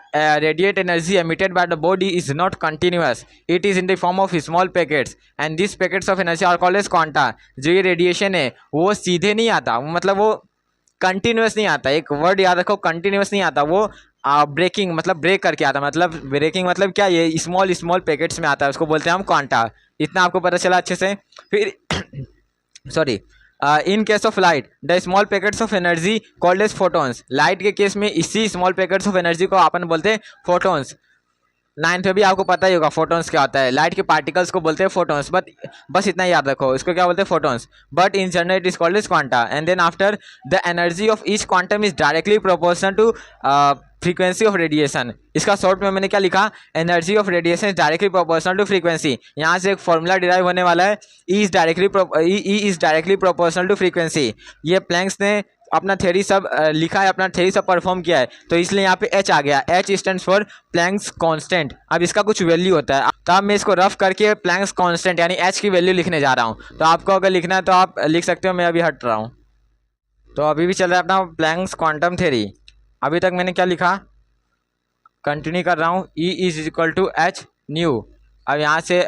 radiate energy emitted by the body is not continuous, it is in the form of small packets and this packets of energy are called as quanta. जो ये radiation है वो सीधे नहीं आता, मतलब वो कंटिन्यूअस नहीं आता. एक वर्ड याद रखो, कंटिन्यूअस नहीं आता. वो ब्रेकिंग मतलब ब्रेक करके आता. मतलब ब्रेकिंग मतलब क्या? ये स्मॉल पैकेट्स में आता है, उसको बोलते हैं हम क्वांटा. इतना आपको पता चला अच्छे से. फिर sorry, in case of light the small packets of energy called as photons. Light के केस में इसी स्मॉल पैकेट्स ऑफ एनर्जी को अपन बोलते हैं फोटॉन्स. 9th में भी आपको पता ही होगा फोटॉन्स क्या होता है. लाइट के पार्टिकल्स को बोलते हैं फोटॉन्स. बस इतना याद रखो, इसको क्या बोलते हैं? Photons. But in general it is called as quanta. And then after the energy of each quantum is directly proportional to frequency of radiation. इसका शॉर्ट में मैंने क्या लिखा? Energy of radiation is directly proportional to frequency. यहाँ से एक formula derive होने वाला है. E is directly proportional to frequency. ये प्लैंक्स ने अपना थ्योरी सब लिखा है, अपना थ्योरी सब परफॉर्म किया है, तो इसलिए यहाँ पे h आ गया. h stands for Planck's constant. अब इसका कुछ वैल्यू होता है, तो अब मैं इसको रफ करके प्लैंक्स कांस्टेंट यानी h की वैल्यू लिखने जा रहा हूँ. तो आपको अगर लिखना है तो आप लिख सकते हो, मैं अभी हट रहा हूँ. तो अभी भी चल रहा है अपना प्लैंक्स क्वांटम थ्योरी. अभी तक मैंने क्या लिखा? कंटिन्यू कर रहा हूँ. E is equal to H nu. अब यहाँ से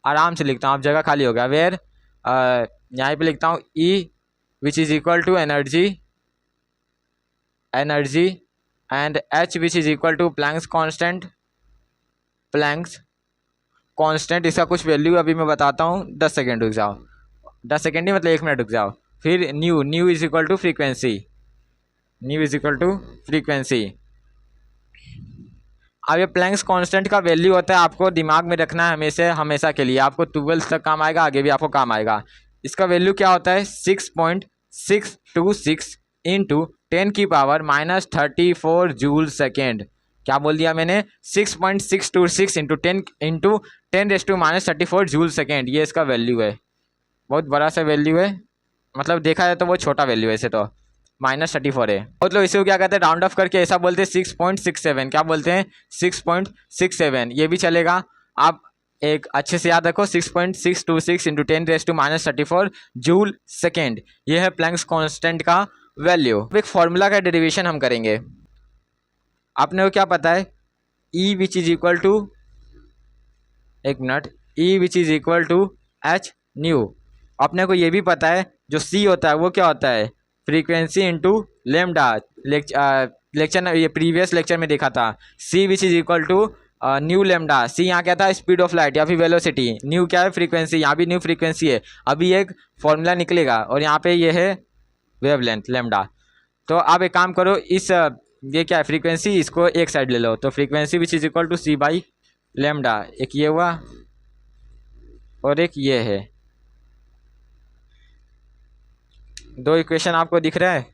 आराम से लिखता हूँ, अब जगह खाली हो गया. वेयर यहाँ पे लिखता हूँ E which is equal to energy and h which is equal to Planck's constant. इसका कुछ वैल्यू अभी मैं बताता हूँ. 10 सेकेंड रुक जाओ. 10 सेकेंड ही मतलब 1 मिनट रुक जाओ. फिर nu is equal to frequency, nu is equal to frequency. अब ये प्लैंक्स कांस्टेंट का वैल्यू होता है, आपको दिमाग में रखना है हमेशा हमेशा के लिए, आपको 12th तक काम आएगा, आगे भी आपको काम आएगा। इसका वैल्यू क्या होता है 6.626 इंटू 10⁻⁻34 जूल सेकेंड। क्या बोल दिया मैंने 6.626 इंटू 10⁻⁻34 जूल सेकेंड, ये इसका वैल्यू है। बहुत बड़ा सा वैल्यू है, मतलब देखा जाए तो बहुत छोटा वैल्यू है ऐसे तो, -34 है। मतलब इसे क्या कहते हैं राउंड ऑफ करके ऐसा बोलते हैं 6.67, क्या बोलते हैं 6.67, ये भी चलेगा। आप एक अच्छे से याद रखो 6.626 इंटू 10⁻⁻34 जूल सेकेंड, ये है प्लैंक्स कांस्टेंट का वैल्यू। एक फॉर्मूला का डेरिवेशन हम करेंगे। आपने को क्या पता है E which is equal to, एक minute, E which is equal to H nu. अपने को ये भी पता है जो C होता है वो क्या होता है फ्रीक्वेंसी इंटू लेमडा। लेक्चर ये प्रीवियस लेक्चर में देखा था, C which is equal to nu lambda. C यहाँ क्या था स्पीड ऑफ लाइट या फिर वेलोसिटी, न्यू क्या है फ्रीक्वेंसी, यहाँ भी न्यू फ्रीक्वेंसी है। अभी एक फॉर्मूला निकलेगा और यहाँ पे ये है वेवलेंथ लेमडा। तो आप एक काम करो, इस ये क्या है फ्रीक्वेंसी, इसको एक साइड ले लो, तो frequency which is equal to C by lambda, एक ये हुआ और एक ये है। दो इक्वेशन आपको दिख रहा है,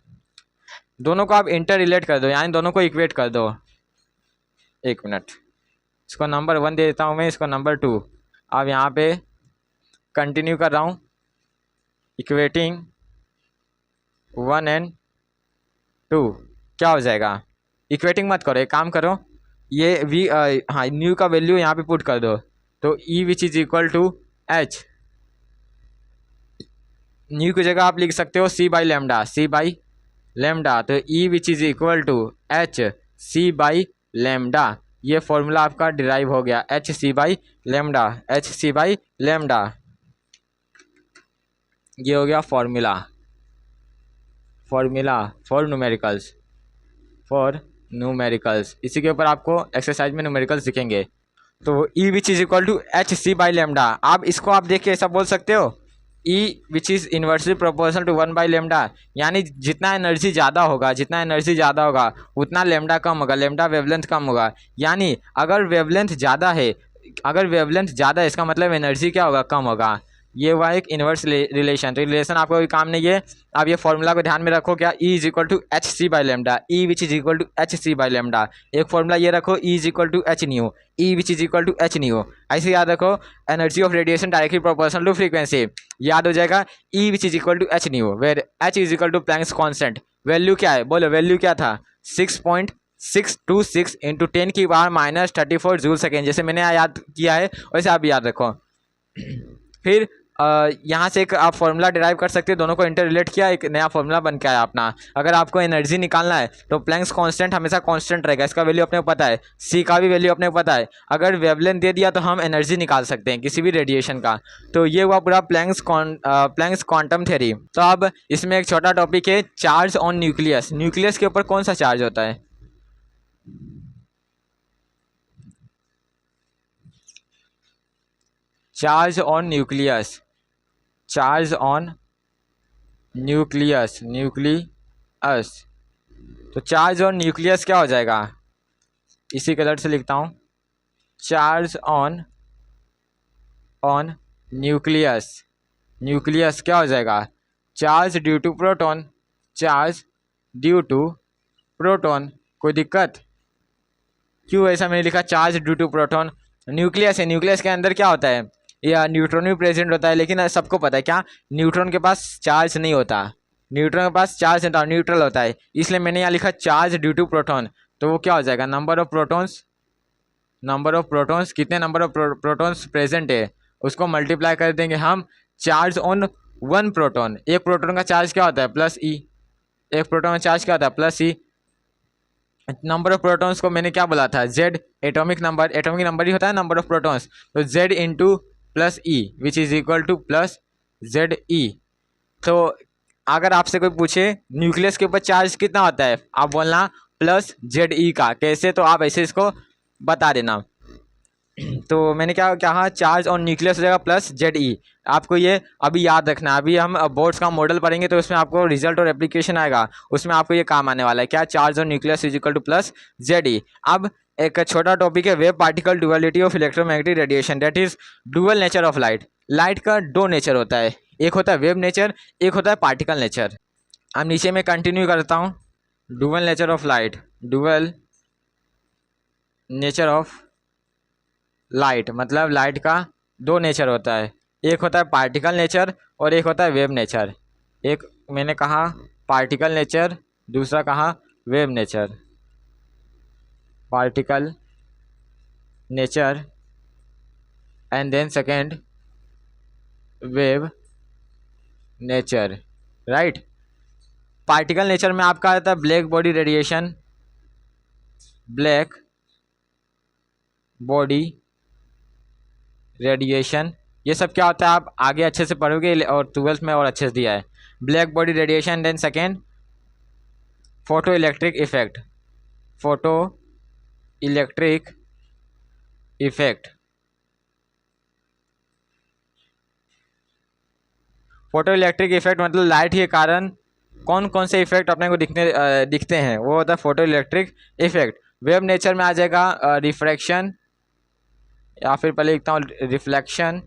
दोनों को आप इंटर रिलेट कर दो, यानी दोनों को इक्वेट कर दो। एक मिनट, इसको नंबर 1 दे देता हूँ मैं, इसको नंबर 2। अब यहाँ पे कंटिन्यू कर रहा हूँ, इक्वेटिंग 1 एंड 2 क्या हो जाएगा, इक्वेटिंग मत करो, एक काम करो, ये वी हाँ न्यू का वैल्यू यहाँ पे पुट कर दो, तो E which is equal to H, nu की जगह आप लिख सकते हो C by lambda, C by lambda, तो E which is equal to H C by lambda. ये फॉर्मूला आपका डिराइव हो गया, H C by lambda, H C by lambda, ये हो गया फॉर्मूला, फॉर्मूला फॉर न्यूमेरिकल्स। इसी के ऊपर आपको एक्सरसाइज में न्यूमेरिकल्स दिखेंगे। तो E which is equal to H C by lambda, आप इसको आप देख के ऐसा बोल सकते हो E which is inversely proportional to 1 by lambda, यानी जितना एनर्जी ज़्यादा होगा उतना लेमडा कम होगा, लेमडा वेवलेंथ कम होगा। यानी अगर वेवलेंथ ज़्यादा है इसका मतलब एनर्जी क्या होगा कम होगा। ये हुआ एक इन्वर्स रिलेशन। तो रिलेशन आपको कोई काम नहीं है, आप ये फॉर्मूला को ध्यान में रखो, क्या E is equal to H C by lambda, E which is equal to H C by lambda. एक फॉर्मूला ये रखो E is equal to H nu, E which is equal to H nu. ऐसे याद रखो energy of radiation directly proportional to frequency, याद हो जाएगा E which is equal to H nu, where H is equal to Planck's constant. Value क्या है बोलो, value क्या था 6.626 इंटू 10⁻⁻34 जूल सेकेंड, जैसे मैंने याद किया है वैसे आप याद रखो। फिर यहाँ से एक आप फॉर्मूला डिराइव कर सकते हो, दोनों को इंटर रिलेट किया, एक नया फॉर्मूला बन के आया अपना। अगर आपको एनर्जी निकालना है तो प्लैंक्स कांस्टेंट हमेशा कांस्टेंट रहेगा, इसका वैल्यू अपने को पता है, C का भी वैल्यू अपने को पता है। अगर वेवलेंथ दे दिया तो हम एनर्जी निकाल सकते हैं किसी भी रेडिएशन का। तो ये हुआ पूरा प्लैंक्स क्वांटम थ्योरी। तो अब इसमें एक छोटा टॉपिक है चार्ज ऑन न्यूक्लियस। न्यूक्लियस के ऊपर कौन सा चार्ज होता है, charge on nucleus, charge on nucleus, तो चार्ज ऑन न्यूक्लियस क्या हो जाएगा, इसी कलर से लिखता हूँ, चार्ज ऑन न्यूक्लियस क्या हो जाएगा, charge due to proton, charge due to proton. कोई दिक्कत, क्यों ऐसा मैंने लिखा charge due to proton, nucleus है, न्यूक्लियस के अंदर क्या होता है या न्यूट्रॉन भी प्रेजेंट होता है, लेकिन सबको पता है क्या न्यूट्रॉन के पास चार्ज नहीं होता, न्यूट्रॉन के पास चार्ज नहीं होता, न्यूट्रल होता है, इसलिए मैंने यहाँ लिखा चार्ज ड्यू टू प्रोटॉन। तो वो क्या हो जाएगा नंबर ऑफ प्रोटॉन्स, कितने नंबर ऑफ प्रोटॉन्स प्रेजेंट है उसको मल्टीप्लाई कर देंगे हम चार्ज ऑन 1 प्रोटॉन। एक प्रोटॉन का चार्ज क्या होता है +E, एक प्रोटॉन का चार्ज क्या होता है +E। नंबर ऑफ प्रोटॉन्स को मैंने क्या बोला था Z, एटॉमिक नंबर ही होता है नंबर ऑफ प्रोटॉन्स, तो Z into +E which is equal to +ZE। तो अगर आपसे कोई पूछे न्यूक्लियस के ऊपर चार्ज कितना होता है, आप बोलना +ZE का, कैसे, तो आप ऐसे इसको बता देना। तो मैंने क्या कहा, चार्ज ऑन न्यूक्लियस हो जाएगा प्लस जेड ई। आपको ये अभी याद रखना है, अभी हम बोर्ड्स का मॉडल पढ़ेंगे तो उसमें आपको रिजल्ट और एप्लीकेशन आएगा, उसमें आपको ये काम आने वाला है, क्या, charge on nucleus is equal to plus Z e. अब एक छोटा टॉपिक है, wave particle duality of electromagnetic radiation, that is dual nature of light. Light का दो नेचर होता है, एक होता है वेव नेचर, एक होता है पार्टिकल नेचर। अब नीचे में कंटिन्यू करता हूँ, dual nature of light, dual nature of light मतलब लाइट का दो नेचर होता है, एक होता है पार्टिकल नेचर और एक होता है वेव नेचर। एक मैंने कहा पार्टिकल नेचर, दूसरा कहा wave nature. Particle nature and then second wave nature, right. Particle nature में आपका आता है black body radiation, black body radiation, ये सब क्या होता है आप आगे अच्छे से पढ़ोगे और 12th में और अच्छे से दिया है। Black body radiation, then second photo electric effect, photo electric effect. Photo electric effect मतलब लाइट के कारण कौन कौन से इफेक्ट अपने को दिखते हैं, वो होता है photo electric effect. Wave nature में आ जाएगा रिफ्रैक्शन, या फिर पहले लिखता हूँ रिफ्लेक्शन,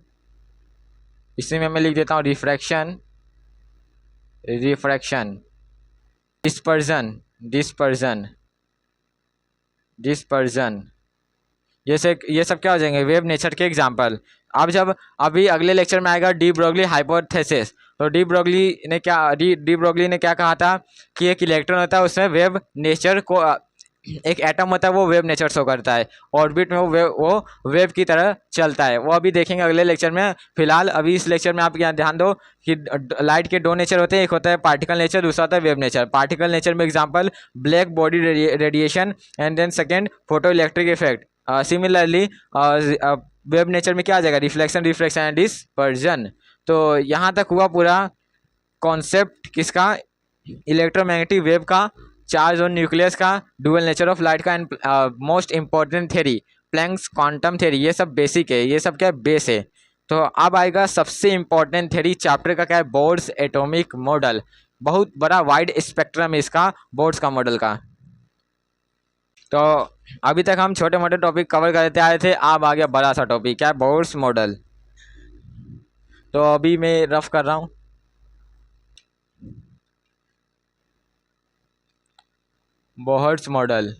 इसी में मैं लिख देता हूँ refraction, refraction, dispersion, dispersion, dispersion, ये सब क्या हो जाएंगे, वेव नेचर के एग्जांपल। अब जब अभी अगले लेक्चर में आएगा डी ब्रोगली हाइपोथेसिस, तो डी ब्रोगली ने क्या कहा था कि एक इलेक्ट्रॉन होता है उसमें वेव नेचर को, एक एटम होता है वो वेव नेचर शो करता है, ऑर्बिट में वो वेव की तरह चलता है, वो अभी देखेंगे अगले लेक्चर में। फिलहाल अभी इस लेक्चर में आप यहाँ ध्यान दो कि लाइट के दो नेचर होते हैं, एक होता है पार्टिकल नेचर, दूसरा होता है वेव नेचर। पार्टिकल नेचर में example black body radiation and then second photo electric effect. Similarly wave nature में क्या आ जाएगा, रिफ्लेक्शन, रिफ्रैक्शन एंड डिस्पर्जन। तो यहाँ तक हुआ पूरा कॉन्सेप्ट किसका, इलेक्ट्रोमैग्नेटिक वेव का, चार्ज ऑन न्यूक्लियस का, डुअल नेचर ऑफ लाइट का, and most important theory Planck's quantum theory. ये सब बेसिक है, ये सब क्या है, बेस है। तो अब आएगा सबसे इंपॉर्टेंट थ्योरी चैप्टर का, क्या है, बोर्ड्स एटॉमिक मॉडल। बहुत बड़ा वाइड स्पेक्ट्रम है इसका बोर्ड्स का मॉडल का। तो अभी तक हम छोटे मोटे टॉपिक कवर करते आए थे, अब आ गया बड़ा सा टॉपिक, क्या है, बोर्ड्स मॉडल। तो अभी मैं रफ कर रहा हूँ, बोहर्स मॉडल,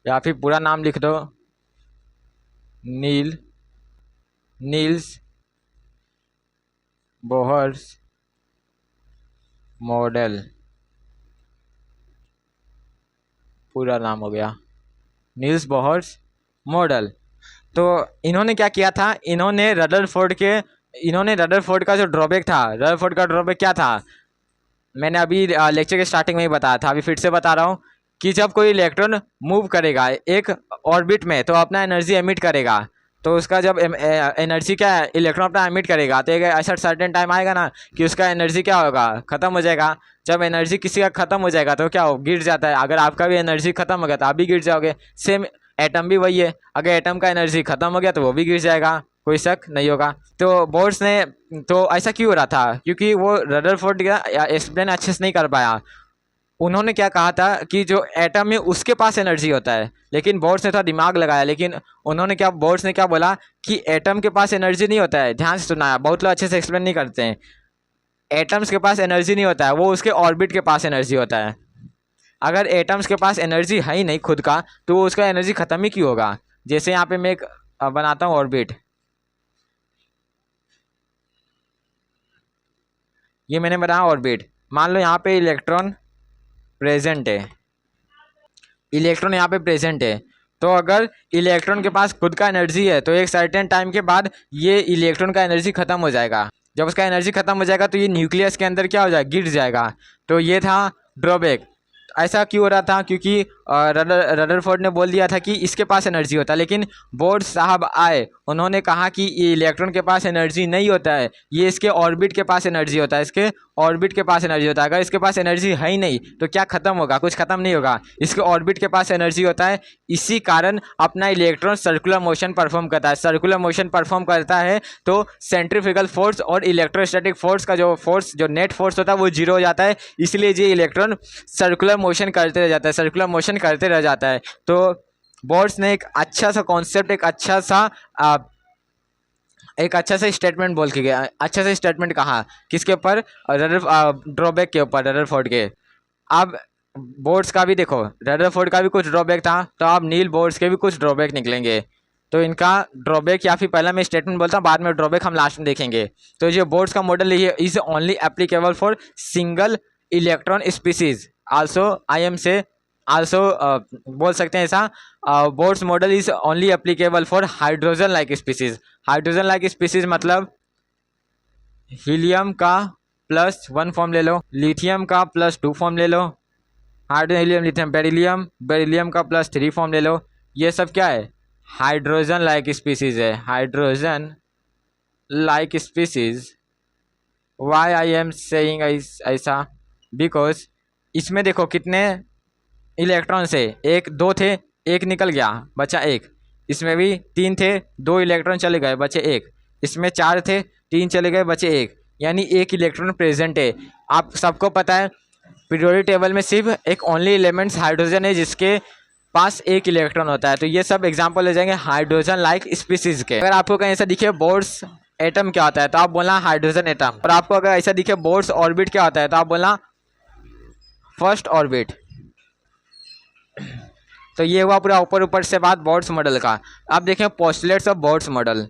या फिर पूरा नाम लिख दो, नील्स बोहर्स मॉडल, पूरा नाम हो गया नील्स बोहर्स मॉडल। तो इन्होंने क्या किया था, इन्होंने रदरफोर्ड का जो ड्रॉबैक था, रदरफोर्ड का ड्रॉबैक क्या था, मैंने अभी लेक्चर के स्टार्टिंग में ही बताया था, अभी फिर से बता रहा हूँ कि जब कोई इलेक्ट्रॉन मूव करेगा एक ऑर्बिट में तो अपना एनर्जी एमिट करेगा, तो उसका जब एनर्जी क्या है, इलेक्ट्रॉन अपना एमिट करेगा तो एक ऐसा सर्टेन टाइम आएगा ना कि उसका एनर्जी क्या होगा, ख़त्म हो जाएगा। जब एनर्जी किसी का ख़त्म हो जाएगा तो क्या हो, गिर जाता है। अगर आपका भी एनर्जी ख़त्म हो गया तो आप भी गिर जाओगे। सेम एटम भी वही है, अगर एटम का एनर्जी ख़त्म हो गया तो वो भी गिर जाएगा, कोई शक नहीं होगा। तो बोर्ड्स ने, तो ऐसा क्यों हो रहा था, क्योंकि वो रदरफोर्ड का एक्सप्लेन अच्छे से नहीं कर पाया। उन्होंने क्या कहा था कि जो एटम है उसके पास एनर्जी होता है, लेकिन बोर्ड्स ने थोड़ा दिमाग लगाया, लेकिन बोर्ड्स ने क्या बोला कि एटम के पास एनर्जी नहीं होता है। ध्यान से सुना, बहुत लोग अच्छे से एक्सप्लेन नहीं करते हैं। एटम्स के पास एनर्जी नहीं होता है, वो उसके ऑर्बिट के पास एनर्जी होता है। अगर एटम्स के पास एनर्जी है ही नहीं खुद का, तो वो उसका एनर्जी ख़त्म ही क्यों होगा। जैसे यहाँ पे मैं एक बनाता हूँ ऑर्बिट, ये मैंने बनाया ऑर्बिट, मान लो यहाँ पे इलेक्ट्रॉन प्रेजेंट है, इलेक्ट्रॉन यहाँ पे प्रेजेंट है। तो अगर इलेक्ट्रॉन के पास खुद का एनर्जी है तो एक सर्टेन टाइम के बाद ये इलेक्ट्रॉन का एनर्जी ख़त्म हो जाएगा। जब उसका एनर्जी ख़त्म हो जाएगा तो ये न्यूक्लियस के अंदर क्या हो जाएगा, गिर जाएगा। तो ये था ड्रॉबैक। ऐसा क्यों हो रहा था, क्योंकि रदरफोर्ड ने बोल दिया था कि इसके पास एनर्जी होता है, लेकिन बोर्ड साहब आए, उन्होंने कहा कि ये इलेक्ट्रॉन के पास एनर्जी नहीं होता है, ये इसके ऑर्बिट के पास एनर्जी होता है, इसके ऑर्बिट के पास एनर्जी होता है। अगर इसके पास एनर्जी है ही नहीं तो क्या खत्म होगा? कुछ खत्म नहीं होगा, इसके ऑर्बिट के पास एनर्जी होता है, इसी कारण अपना इलेक्ट्रॉन सर्कुलर मोशन परफॉर्म करता है। सर्कुलर मोशन परफॉर्म करता है तो सेंट्रीफ्यूगल फोर्स और इलेक्ट्रोस्टैटिक फोर्स का जो नेट फोर्स होता है वो जीरो हो जाता है, इसलिए ये इलेक्ट्रॉन सर्कुलर मोशन करते रह जाता है, सर्कुलर मोशन करते रह जाता है। तो बोर्ड्स ने एक अच्छा सा कॉन्सेप्ट, एक अच्छा सा स्टेटमेंट बोल के गया, अच्छा सा स्टेटमेंट कहा, किसके ऊपर? ड्रॉबैक के ऊपर, रदरफोर्ड के। अब बोर्ड्स का भी देखो, रदरफोर्ड का भी कुछ ड्रॉबैक था, तो अब नील बोर्ड्स के भी कुछ ड्रॉबैक निकलेंगे। तो इनका ड्रॉबैक या फिर पहला मैं स्टेटमेंट बोलता हूँ, बाद में ड्रॉबैक हम लास्ट में देखेंगे। तो जो बोर्ड्स का मॉडल है is only applicable for single electron species, also I am से आल्सो बोल सकते हैं ऐसा, boards model is only applicable for hydrogen like species. Hydrogen like species मतलब हीलियम का +1 फॉर्म ले लो, लिथियम का +2 फॉर्म ले लो, hydrogen helium lithium beryllium, beryllium का +3 फॉर्म ले लो। ये सब क्या है? हाइड्रोजन लाइक स्पीसीज है, hydrogen like species. Why I am saying ऐसा? बिकॉज इसमें देखो कितने इलेक्ट्रॉन से, एक दो थे, एक निकल गया बचा एक, इसमें भी 3 थे, 2 इलेक्ट्रॉन चले गए बचे एक, इसमें 4 थे, 3 चले गए बचे एक, यानी एक इलेक्ट्रॉन प्रेजेंट है। आप सबको पता है पीरियोडिक टेबल में सिर्फ एक ओनली एलिमेंट्स हाइड्रोजन है जिसके पास एक इलेक्ट्रॉन होता है। तो ये सब एग्जाम्पल ले जाएंगे हाइड्रोजन लाइक स्पीसीज के। अगर आपको कहीं ऐसा दिखे बोर्ड्स एटम क्या होता है तो आप बोलना हाइड्रोजन एटम, और आपको अगर ऐसा दिखे बोर्ड्स ऑर्बिट क्या होता है तो आप बोलना फर्स्ट ऑर्बिट। तो ये हुआ पूरा ऊपर ऊपर से बात बोर्ड्स मॉडल का। अब देखें postulates of Bohr's model.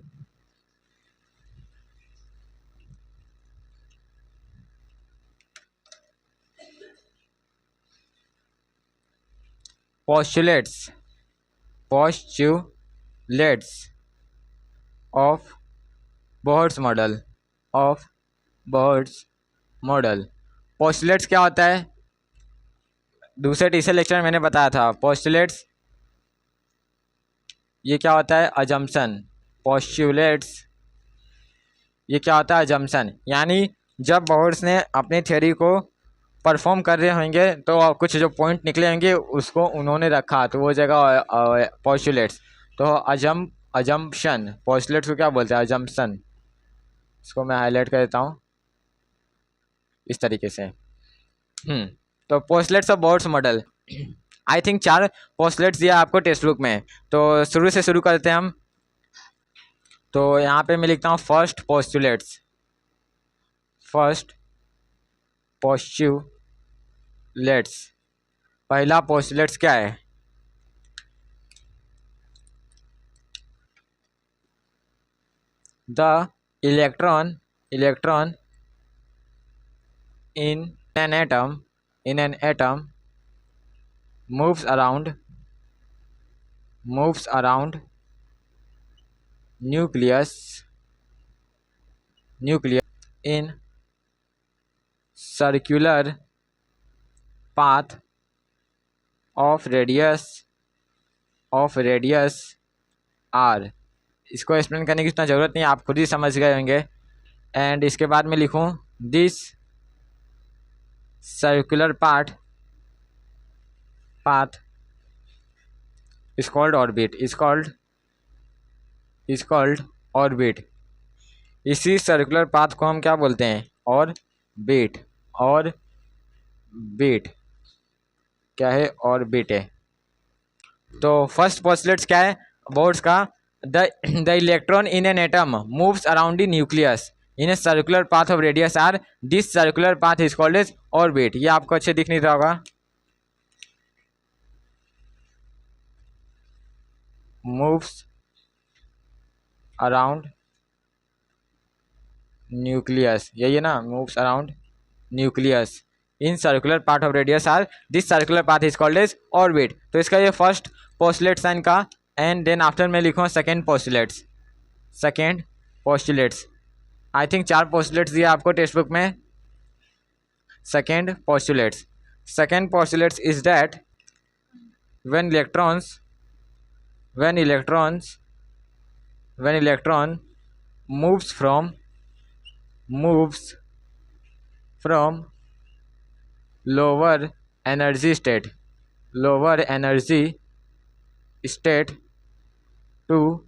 Postulates of Bohr's model. Postulates क्या होता है? दूसरे तीसरे लेक्चर में मैंने बताया था पोस्टुलेट्स, ये क्या होता है? अजम्पशन। पोस्टुलेट्स ये क्या होता है? अजम्पशन। यानी जब बोर्ड्स ने अपनी थ्योरी को परफॉर्म कर रहे होंगे तो कुछ जो पॉइंट निकले होंगे उसको उन्होंने रखा, तो वो जगह पोस्टुलेट्स। तो अजम्पशन, पोस्टुलेट्स को क्या बोलते हैं? अजम्पशन। इसको मैं हाईलाइट कर देता हूँ इस तरीके से। तो postulates of Bohr's model, I think 4 postulates दिया आपको टेक्स्ट बुक में। तो शुरू से शुरू करते हैं हम। तो यहाँ पे मैं लिखता हूँ फर्स्ट पोस्टुलेट्स। पहला पोस्टुलेट्स क्या है? The electron in an atom moves around nucleus in circular path of radius r। इसको एक्सप्लेन करने की इतना ज़रूरत नहीं है, आप खुद ही समझ गए होंगे। एंड इसके बाद में लिखूँ this circular path is called orbit। इसी सर्कुलर पाथ को हम क्या बोलते हैं? ऑर्बिट। क्या है? ऑर्बिट है। तो फर्स्ट पोस्टुलेट्स क्या है बोर्ड्स का? The electron in an atom moves around the nucleus in a circular path of radius R, this circular path is called as orbit. ये आपको अच्छे दिख नहीं रहा होगा। मूव्स अराउंड न्यूक्लियस, यही है ना? Moves around nucleus in circular part of radius R, this circular path is called as orbit. तो इसका ये फर्स्ट पोस्टुलेट साइन का। एंड देन आफ्टर मैं लिखूँ second postulates. I think 4 postulates दिया आपको टेक्स्ट बुक में। Second postulates is that when electrons when electrons when electron moves from lower energy state lower energy state to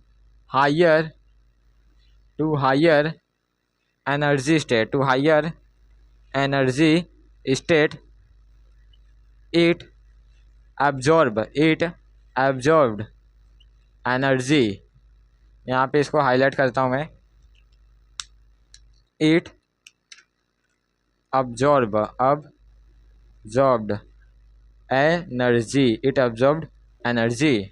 higher higher energy state it absorbed energy, यहाँ पे इसको highlight करता हूँ मैं, it absorbed energy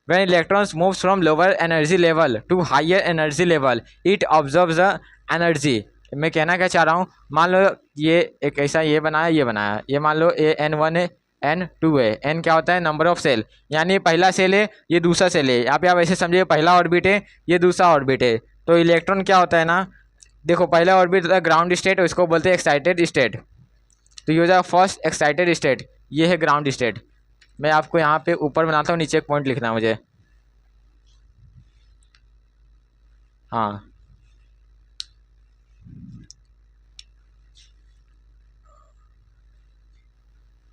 when electrons moves from lower energy level to higher energy level it absorbs the energy। मैं कहना क्या चाह रहा हूँ, मान लो ये एक ऐसा ये बनाया, ये मान लो n1 है n2 है, n क्या होता है नंबर ऑफ सेल, यानी पहला सेल है ये दूसरा सेल है, यहाँ पे आप ऐसे समझिए पहला ऑर्बिट है ये दूसरा ऑर्बिट है। तो इलेक्ट्रॉन क्या होता है ना, देखो पहला ऑर्बिट होता है ग्राउंड स्टेट, इसको बोलते हैं एक्साइटेड स्टेट, तो ये हो जाएगा फर्स्ट एक्साइटेड स्टेट, ये है ग्राउंड स्टेट। मैं आपको यहाँ पे ऊपर बनाता हूँ, नीचे एक पॉइंट लिखना है मुझे, हाँ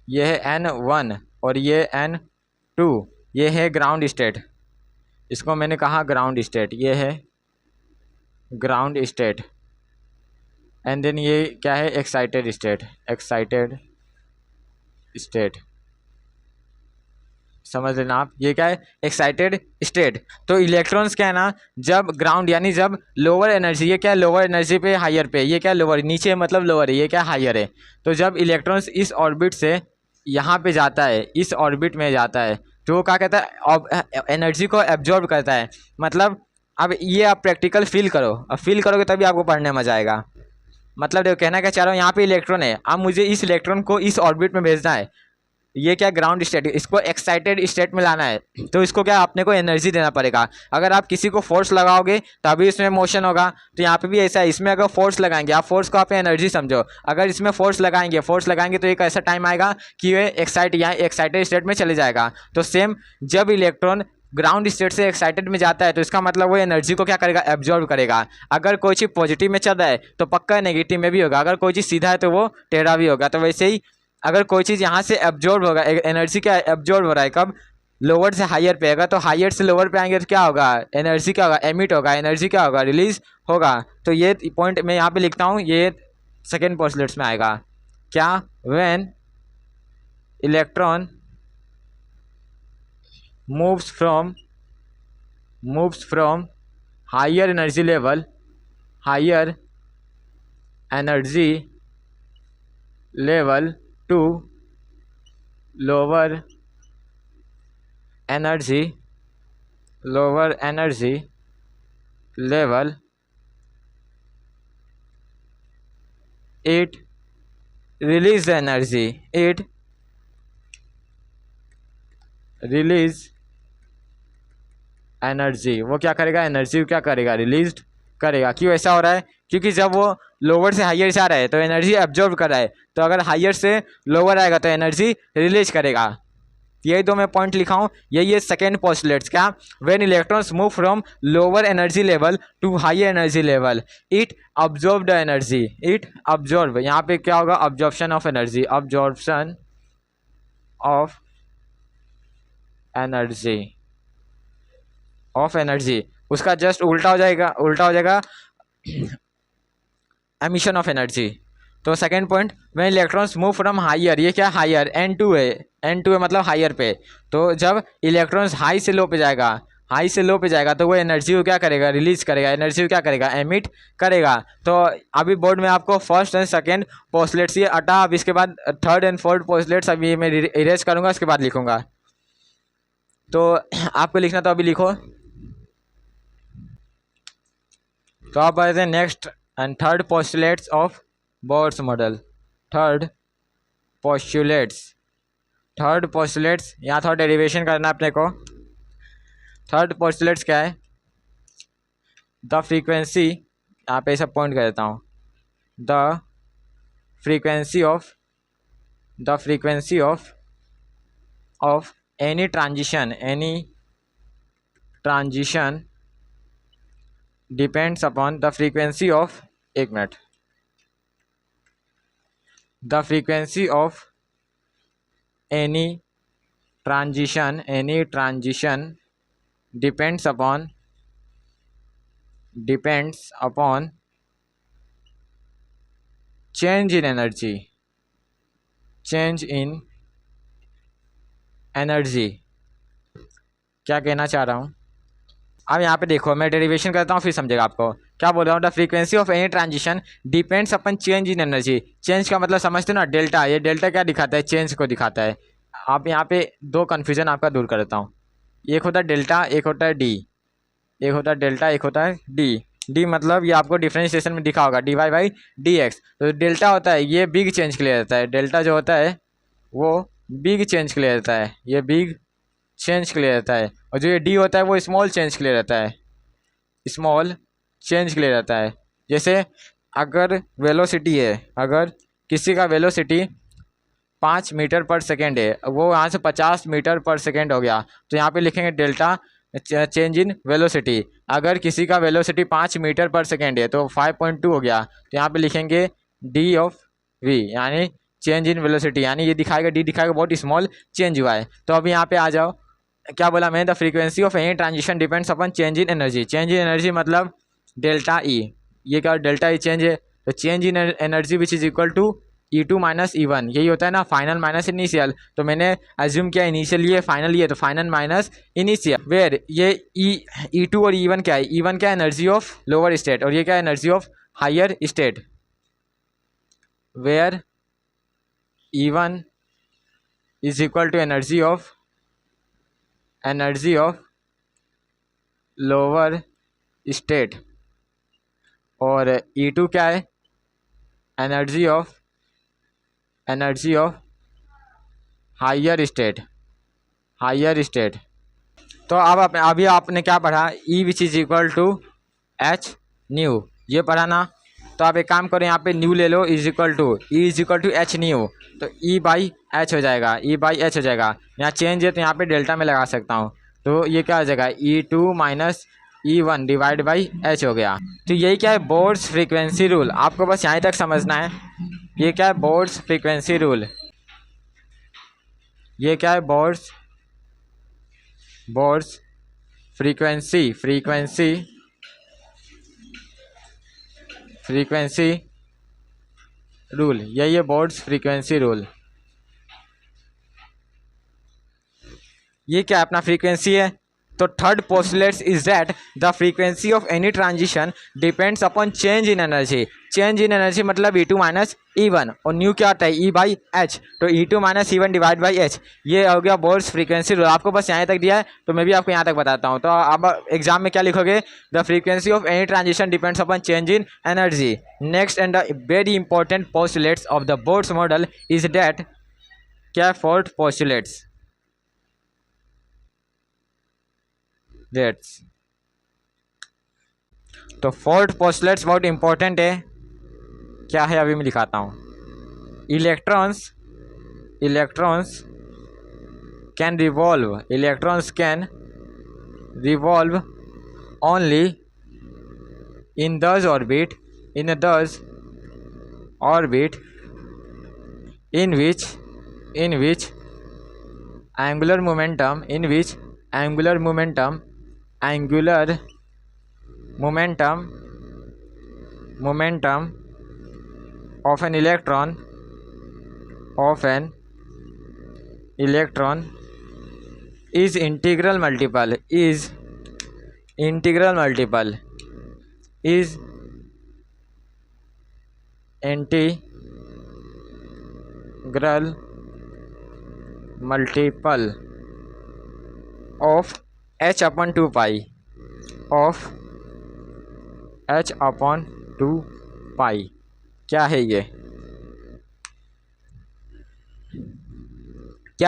ये है n1 और ये n2, ये है ग्राउंड स्टेट, इसको मैंने कहा ग्राउंड स्टेट, ये है ग्राउंड स्टेट, एंड देन ये क्या है एक्साइटेड स्टेट, समझ लेना आप, ये क्या है एक्साइटेड स्टेट। तो इलेक्ट्रॉन्स क्या है ना, जब ग्राउंड यानी जब लोअर एनर्जी, ये क्या लोअर एनर्जी पे हायर पे, ये क्या लोअर, नीचे मतलब लोअर है, ये क्या हायर है, तो जब इलेक्ट्रॉन्स इस ऑर्बिट से यहाँ पे जाता है, इस ऑर्बिट में जाता है, तो वो क्या कहता है एनर्जी को एब्जॉर्ब करता है। मतलब अब ये आप प्रैक्टिकल फील करो, अब फील करोगे तभी आपको पढ़ने में मजा आएगा। मतलब देखो कहना क्या चाह रहा हूँ, यहाँ पे इलेक्ट्रॉन है, अब मुझे इस इलेक्ट्रॉन को इस ऑर्बिट में भेजना है, ये क्या ग्राउंड स्टेट, इसको एक्साइटेड स्टेट में लाना है, तो इसको क्या अपने को एनर्जी देना पड़ेगा। अगर आप किसी को फोर्स लगाओगे तभी इसमें मोशन होगा, तो यहाँ पे भी ऐसा है, इसमें अगर फोर्स लगाएंगे, आप फोर्स को आप एनर्जी समझो, अगर इसमें फोर्स लगाएंगे तो एक ऐसा टाइम आएगा कि ये एक्साइटेड स्टेट में चले जाएगा। तो सेम जब इलेक्ट्रॉन ग्राउंड स्टेट से एक्साइटेड में जाता है तो इसका मतलब वो एनर्जी को क्या करेगा एब्जॉर्ब करेगा। अगर कोई चीज़ पॉजिटिव में चल रहा है तो पक्का नेगेटिव में भी होगा, अगर कोई चीज़ सीधा है तो वो टेढ़ा भी होगा। तो वैसे ही अगर कोई चीज़ यहाँ से एब्जॉर्ब होगा, एनर्जी क्या एब्जॉर्ब हो रहा है कब, लोअर से हायर पे आएगा, तो हायर से लोअर पे आएंगे तो क्या होगा, एनर्जी क्या होगा एमिट होगा, एनर्जी क्या होगा रिलीज होगा। तो ये पॉइंट मैं यहाँ पे लिखता हूँ, ये सेकेंड पोस्टलेट्स में आएगा क्या, when electron moves from higher energy level to lower energy level it release energy, वो क्या करेगा एनर्जी क्या करेगा रिलीज करेगा। क्यों ऐसा हो रहा है, क्योंकि जब वो लोअर से हायर जा रहा है तो एनर्जी एब्जॉर्ब कर रहा है, तो अगर हायर से लोअर आएगा तो एनर्जी रिलीज करेगा। यही तो मैं पॉइंट लिखा हूँ, यही है सेकेंड पोस्टुलेट्स क्या, when electrons move from lower energy level to higher energy level it absorb the energy, it absorb, यहाँ पे क्या होगा absorption of energy, absorption of energy उसका जस्ट उल्टा हो जाएगा एमिशन ऑफ एनर्जी। तो second point, when electrons move from higher, ये क्या हायर n2 है मतलब हायर पे, तो जब इलेक्ट्रॉन्स हाई से लो पे जाएगा तो वो एनर्जी को क्या करेगा रिलीज करेगा, एनर्जी को क्या करेगा एमिट करेगा। तो अभी बोर्ड में आपको फर्स्ट एंड सेकेंड पोस्टलेट्स ये अटा, अब इसके बाद थर्ड एंड फोर्थ पोस्टलेट्स अभी मैं इरेज करूँगा, उसके बाद लिखूँगा। तो आपको लिखना तो अभी लिखो। तो आप आते हैं next and third postulates of Bohr's model. Third postulates यहाँ थोड़ा डेरिवेशन करना है अपने को। थर्ड पोस्टुलेट्स क्या है, द फ्रीक्वेंसी, यहाँ पे सब पॉइंट कर देता हूँ, the frequency of of any transition depends upon the frequency of, एक minute, the frequency of any transition depends upon change in energy, क्या कहना चाह रहा हूँ। अब यहाँ पे देखो, मैं डेरिवेशन करता हूँ फिर समझेगा आपको क्या बोल रहा हूँ। The frequency of any transition depends upon change in energy. Change का मतलब समझते हो ना, डेल्टा। ये डेल्टा क्या दिखाता है, चेंज को दिखाता है। आप यहाँ पे दो कन्फ्यूजन आपका दूर करता हूँ। एक होता है डेल्टा, एक होता है डी। एक होता है डेल्टा, एक होता है डी। डी मतलब ये आपको डिफरेंशिएशन में दिखा होगा, D Y by D X. तो डेल्टा होता है ये बिग चेंज के लिए रहता है। डेल्टा जो होता है वो बिग चेंज के लिए रहता है, ये बिग चेंज के लिए रहता है। और जो ये डी होता है वो स्मॉल चेंज के लिए रहता है, स्मॉल चेंज के लिए रहता है। जैसे अगर वेलोसिटी है, अगर किसी का वेलोसिटी 5 मीटर पर सेकेंड है, वो यहाँ से 50 मीटर पर सेकेंड हो गया, तो यहाँ पे लिखेंगे डेल्टा चेंज इन वेलोसिटी। अगर किसी का वेलोसिटी 5 मीटर पर सेकेंड है तो 5.2 हो गया, तो यहाँ पे लिखेंगे डी ऑफ वी, यानी चेंज इन वेलोसिटी, यानी ये दिखाएगा, डी दिखाएगा बहुत स्मॉल चेंज हुआ है। तो अभी यहाँ पे आ जाओ, क्या बोला मैं, the frequency of any transition depends upon change in energy. Change in energy मतलब डेल्टा ई। ये क्या, डेल्टा ई चेंज है, तो change in energy which is equal to E2 minus E1। यही होता है ना, फाइनल माइनस इनिशियल। तो मैंने एज्यूम किया इनिशियल ये, फाइनल ये, तो फाइनल माइनस इनिशियल। वेयर ये E2 और E1 क्या है, E1 क्या एनर्जी ऑफ लोअर स्टेट और ये क्या energy of higher state. Where E1 is equal to energy of lower state और E2 क्या है, एनर्जी ऑफ हायर स्टेट। तो अब अभी आपने क्या पढ़ा, E which is equal to H nu, ये पढ़ा ना। तो आप एक काम करो, यहाँ पे न्यू ले लो, is equal to E is equal to H nu, तो ई बाई एच हो जाएगा, ई बाई एच हो जाएगा। यहाँ चेंज है तो यहाँ पे डेल्टा में लगा सकता हूँ, तो ये क्या हो जाएगा, E2 minus E1 divide by H हो गया। तो यही क्या है, बोर्ड्स फ्रीक्वेंसी रूल। आपको बस यहाँ तक समझना है। ये क्या है, बोर्ड्स फ्रीक्वेंसी रूल। ये क्या है, बोर्ड्स फ्रीक्वेंसी रूल, यही है बोर्ड्स फ्रीक्वेंसी रूल। ये क्या अपना फ्रीक्वेंसी है, तो third postulates is that the frequency of any transition depends upon change in energy. Change in energy मतलब E2 माइनस E1 और न्यू क्या आता है, E बाई एच, तो E2 minus E1 divide by H. ये हो गया बोर्ड्स फ्रीक्वेंसी रूल। आपको बस यहाँ तक दिया है, तो मैं भी आपको यहाँ तक बताता हूँ। तो अब एग्जाम में क्या लिखोगे, the frequency of any transition depends upon change in energy. Next and the very important postulates of the boards model is that, क्या फोर्थ पोस्टुलेट्स, डेट्स। तो फोर्थ पोस्टुलेट्स बहुत इंपॉर्टेंट है, क्या है अभी मैं दिखाता हूँ। Electrons can revolve only in दस orbit in which angular momentum of an electron is integral multiple of h upon 2 pi क्या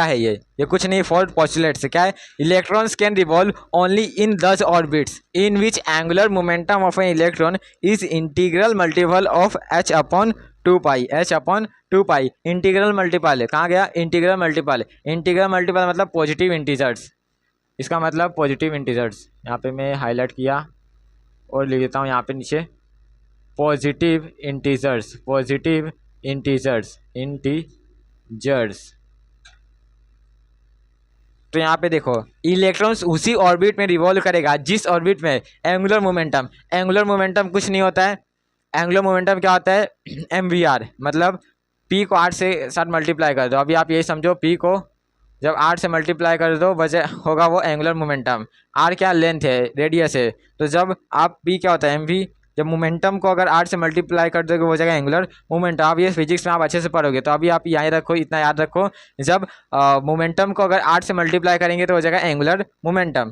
है ये कुछ नहीं, फोर्थ पोस्टुलेट से क्या है, electrons can revolve only in 10 orbits in which angular momentum of an electron is integral multiple of h upon two pi, H upon two pi. Integral multiple कहाँ गया, इंटीग्रल मल्टीपल। इंटीग्रल मल्टीपल मतलब positive integers, इसका मतलब positive integers. यहाँ पे मैं highlight किया और लिख देता हूँ यहाँ पे नीचे positive integers, positive integers, integers. तो यहाँ पे देखो इलेक्ट्रॉन्स उसी ऑर्बिट में रिवॉल्व करेगा जिस ऑर्बिट में एंगुलर मोमेंटम, एंगुलर मोमेंटम कुछ नहीं होता है, एंगुलर मोमेंटम क्या होता है mvr, मतलब p को 8 से साथ मल्टीप्लाई कर दो। अभी आप यही समझो p को जब 8 से मल्टीप्लाई कर दो वजह होगा वो एंगुलर मोमेंटम। r क्या लेंथ है, रेडियस है, तो जब आप p क्या होता है mv, जब मोमेंटम को अगर 8 से मल्टीप्लाई कर दोगे हो जाएगा एंगुलर मोमेंटम। आप ये फिजिक्स में आप अच्छे से पढ़ोगे, तो अभी आप यहाँ रखो, इतना याद रखो, जब मोमेंटम को अगर 8 से मल्टीप्लाई करेंगे तो हो जाएगा एंगुलर मोमेंटम।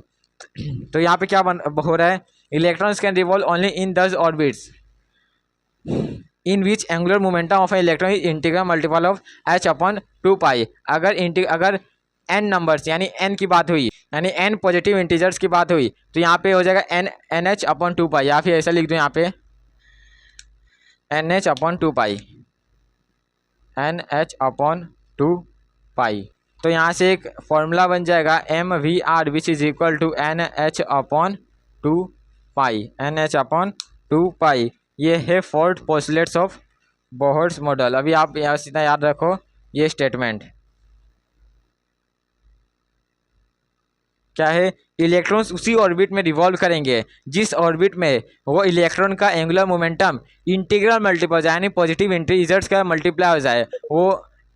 तो यहाँ पे क्या हो रहा है, electrons can revolve only in 10 orbits in which angular momentum of electron is integral multiple of h upon two pi. अगर n नंबर्स यानी n की बात हुई, यानी n पॉजिटिव इंटीजर्स की बात हुई, तो यहाँ पे हो जाएगा n h upon two pi, या फिर ऐसा लिख दो यहाँ पे n h upon two pi, n h upon two pi. तो यहाँ से एक फॉर्मूला बन जाएगा m v r which is equal to n h upon two pi, n h upon two pi. ये है fourth postulates of Bohr's model. अभी आप यहाँ सीधा याद रखो ये स्टेटमेंट क्या है, इलेक्ट्रॉन्स उसी ऑर्बिट में रिवॉल्व करेंगे जिस ऑर्बिट में वो इलेक्ट्रॉन का एंगुलर मोमेंटम इंटीग्रल मल्टीपल यानी पॉजिटिव इंटीजर्स का मल्टीप्लाई हो जाए, वो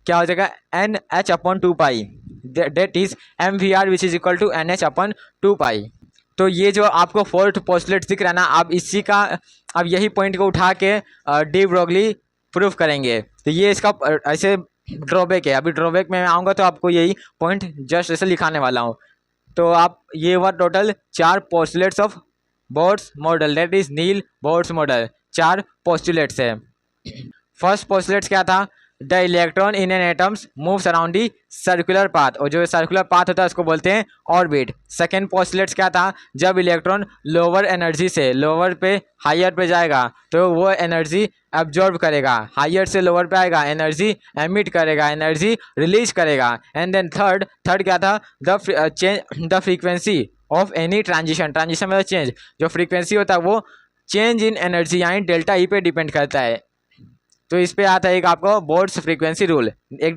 क्या हो जाएगा n h upon two pi, that is m v r which is equal to n h upon two pi. तो ये जो आपको फोर्थ पोस्टुलेट दिख रहा है ना, आप इसी का अब यही पॉइंट को उठा के डी ब्रोगली प्रूफ करेंगे। तो ये इसका ऐसे ड्रॉबैक है। अभी ड्रॉबैक में मैं आऊँगा तो आपको यही पॉइंट जस्ट ऐसे लिखाने वाला हूँ। तो आप ये हुआ total 4 postulates of Bohr's model, that is Neil Bohr's model. 4 postulates है। फर्स्ट पोस्टुलेट्स क्या था, the electron in an atoms moves around the circular path, और जो सर्कुलर पाथ होता है उसको बोलते हैं ऑर्बिट। सेकेंड पोस्टुलेट्स क्या था, जब इलेक्ट्रॉन लोअर एनर्जी से लोअर पे हायर पे जाएगा तो वो एनर्जी एब्जॉर्ब करेगा, हायर से लोअर पे आएगा एनर्जी एमिट करेगा, एनर्जी रिलीज करेगा। एंड देन थर्ड क्या था, the frequency of any transition, transition मतलब चेंज, जो फ्रीक्वेंसी होता है वो चेंज इन एनर्जी यानी डेल्टा ई पे डिपेंड करता है। तो इस पे आता है एक आपको बोर्ड्स फ्रीक्वेंसी रूल, एक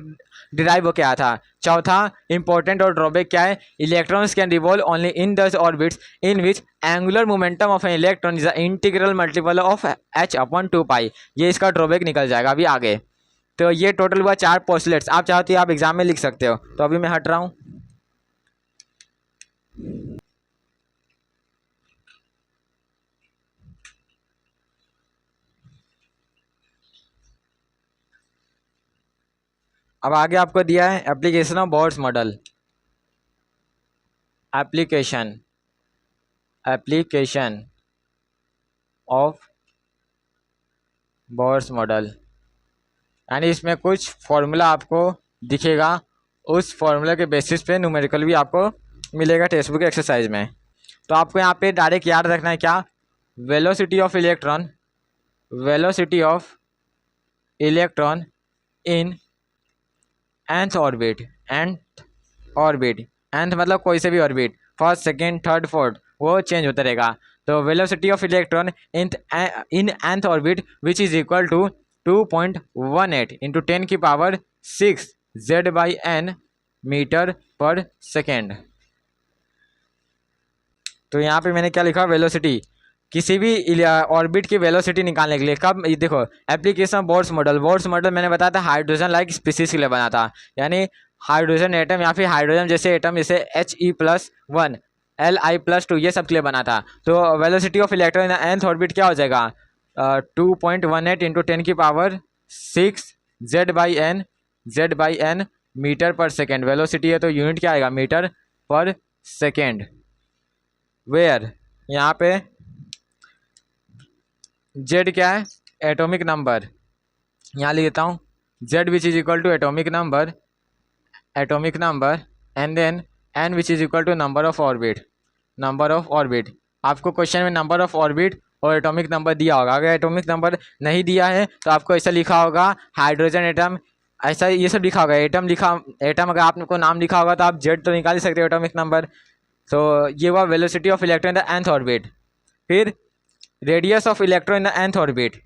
डिराइव होकर आया था। चौथा इंपॉर्टेंट और ड्रॉबैक क्या है, electrons can revolve only in those orbits in which angular momentum of an electron is integral multiple of h upon two pi. ये इसका ड्रॉबैक निकल जाएगा अभी आगे। तो ये टोटल हुआ 4 पोस्टुलेट्स। आप चाहो तो आप एग्जाम में लिख सकते हो। तो अभी मैं हट रहा हूँ। अब आगे आपको दिया है application of Bohr's model. Application of Bohr's model, यानी इसमें कुछ फॉर्मूला आपको दिखेगा, उस फॉर्मूला के बेसिस पे न्यूमेरिकल भी आपको मिलेगा टेक्स्ट बुक एक्सरसाइज में। तो आपको यहाँ पे डायरेक्ट याद रखना है क्या, velocity of electron, velocity of electron in nth orbit, nth orbit, nth मतलब कोई से भी orbit, first second third fourth वो चेंज होता रहेगा। तो velocity of electron in nth orbit which is equal to 2.18 into 10 की power 6 Z/n metre per second. तो यहाँ पे मैंने क्या लिखा, वेलोसिटी, किसी भी ऑर्बिट की वेलोसिटी निकालने के लिए कब, ये देखो application boards model, boards model मैंने बताया था हाइड्रोजन लाइक स्पीसीज के लिए बना था, यानी हाइड्रोजन एटम या फिर हाइड्रोजन जैसे एटम जैसे He+1 Li+2 ये सब के लिए बना था। तो velocity of electron in nth orbit क्या हो जाएगा, 2.18 इंटू 10 की power 6 Z/n metre per second. Velocity है तो यूनिट क्या आएगा, मीटर पर सेकेंड। वेयर यहाँ पे Z क्या है, एटॉमिक नंबर, यहाँ लिख देता हूँ Z which is equal to atomic number, and then n which is equal to number of orbit, number of orbit. आपको क्वेश्चन में नंबर ऑफ ऑर्बिट और एटॉमिक नंबर दिया होगा। अगर एटॉमिक नंबर नहीं दिया है तो आपको ऐसा लिखा होगा हाइड्रोजन एटम, ऐसा ये सब लिखा होगा। एटम अगर आपको नाम लिखा होगा तो आप जेड तो निकाल ही सकते हो एटॉमिक नंबर। तो ये हुआ velocity of electron in the nth orbit. फिर radius of electron in the nth orbit,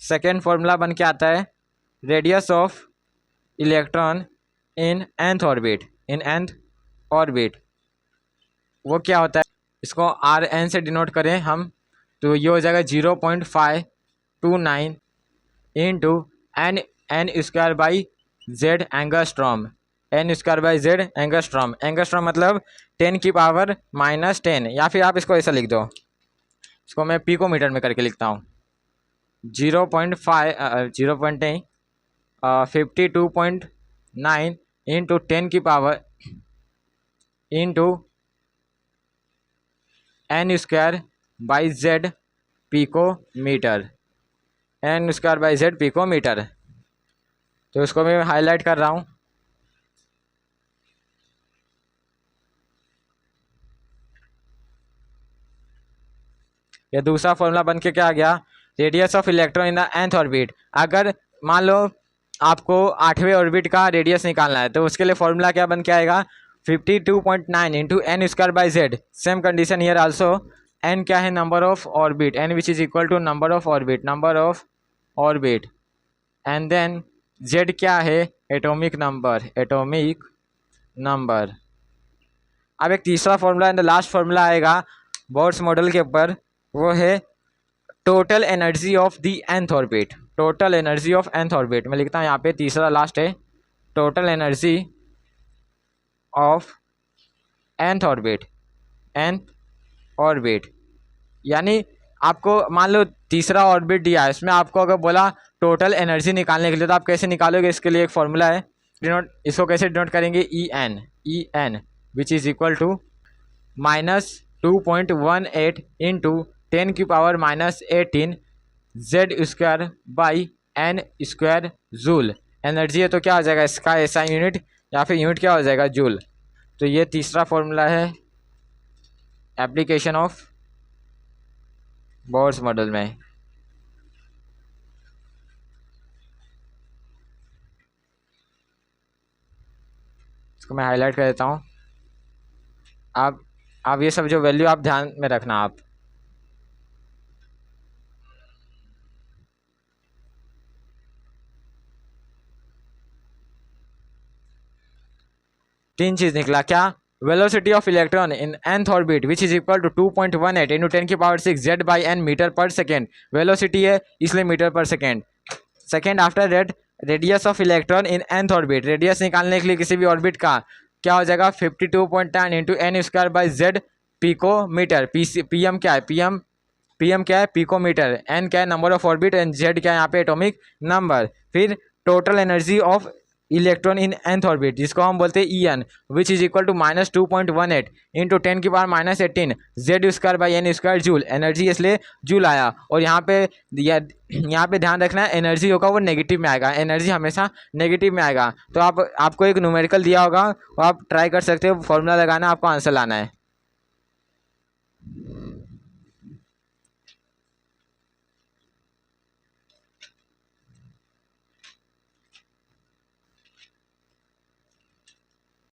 second formula बन के आता है radius of electron in nth orbit, in nth orbit. वो क्या होता है, इसको आर एन से डिनोट करें हम तो ये हो जाएगा 0.529 into N square by Z angstrom, N square by Z angstrom. Angstrom मतलब 10⁻⁻10, या फिर आप इसको ऐसा लिख दो, इसको मैं पिकोमीटर में करके लिखता हूँ 52.9 into 10 into N square by Z picometre, N square by Z picometre. तो इसको मैं हाईलाइट कर रहा हूँ। ये दूसरा फॉर्मूला बन के क्या आ गया, radius of electron in the nth orbit. अगर मान लो आपको 8वें ऑर्बिट का रेडियस निकालना है तो उसके लिए फॉर्मूला क्या बन के आएगा 52.9 into N square by Z. Same condition here also, N क्या है number of orbit, N which is equal to number of orbit, number of orbit, and then Z क्या है एटॉमिक नंबर, एटॉमिक नंबर। अब एक तीसरा formula and the last formula आएगा Bohr's model के ऊपर, वो है total energy of the nth orbit, total energy of nth orbit. मैं लिखता हूँ यहाँ पे तीसरा लास्ट है total energy of nth orbit, nth orbit. यानी आपको मान लो तीसरा ऑर्बिट दिया है, इसमें आपको अगर बोला टोटल एनर्जी निकालने के लिए तो आप कैसे निकालोगे, इसके लिए एक फॉर्मूला है डिनोट, इसको कैसे डिनोट करेंगे E N which is equal to -2.18 into 10⁻⁻18 Z square by N square joule. Energy है तो क्या हो जाएगा इसका ऐसा यूनिट, या फिर यूनिट क्या हो जाएगा जूल। तो ये तीसरा फॉर्मूला है एप्लीकेशन ऑफ बोर्ड्स मॉडल में। इसको मैं हाईलाइट कर देता हूँ। आप ये सब जो वैल्यू आप ध्यान में रखना। आप तीन चीज निकला क्या, velocity of electron in nth orbit which is equal to 2.18 into 10⁻6 Z by N metre per second. Velocity है इसलिए metre per second. Second after that radius of electron in nth orbit, radius निकालने के लिए किसी भी orbit का क्या हो जाएगा 52.9 into N square by Z picometre. PM क्या है, पीएम क्या है पिकोमीटर, एन क्या है number of orbit, and Z क्या है यहाँ पे एटॉमिक नंबर। फिर total energy of electron in nth orbit जिसको हम बोलते हैं E N which is equal to -2.18 into 10⁻⁻18 Z square by N square joule. Energy इसलिए जूल आया। और यहाँ पे ध्यान रखना है एनर्जी होगा वो नेगेटिव में आएगा, एनर्जी हमेशा नेगेटिव में आएगा। तो आपको एक न्यूमेरिकल दिया होगा वो आप ट्राई कर सकते हो, फॉर्मूला लगाना, आपको आंसर लाना है।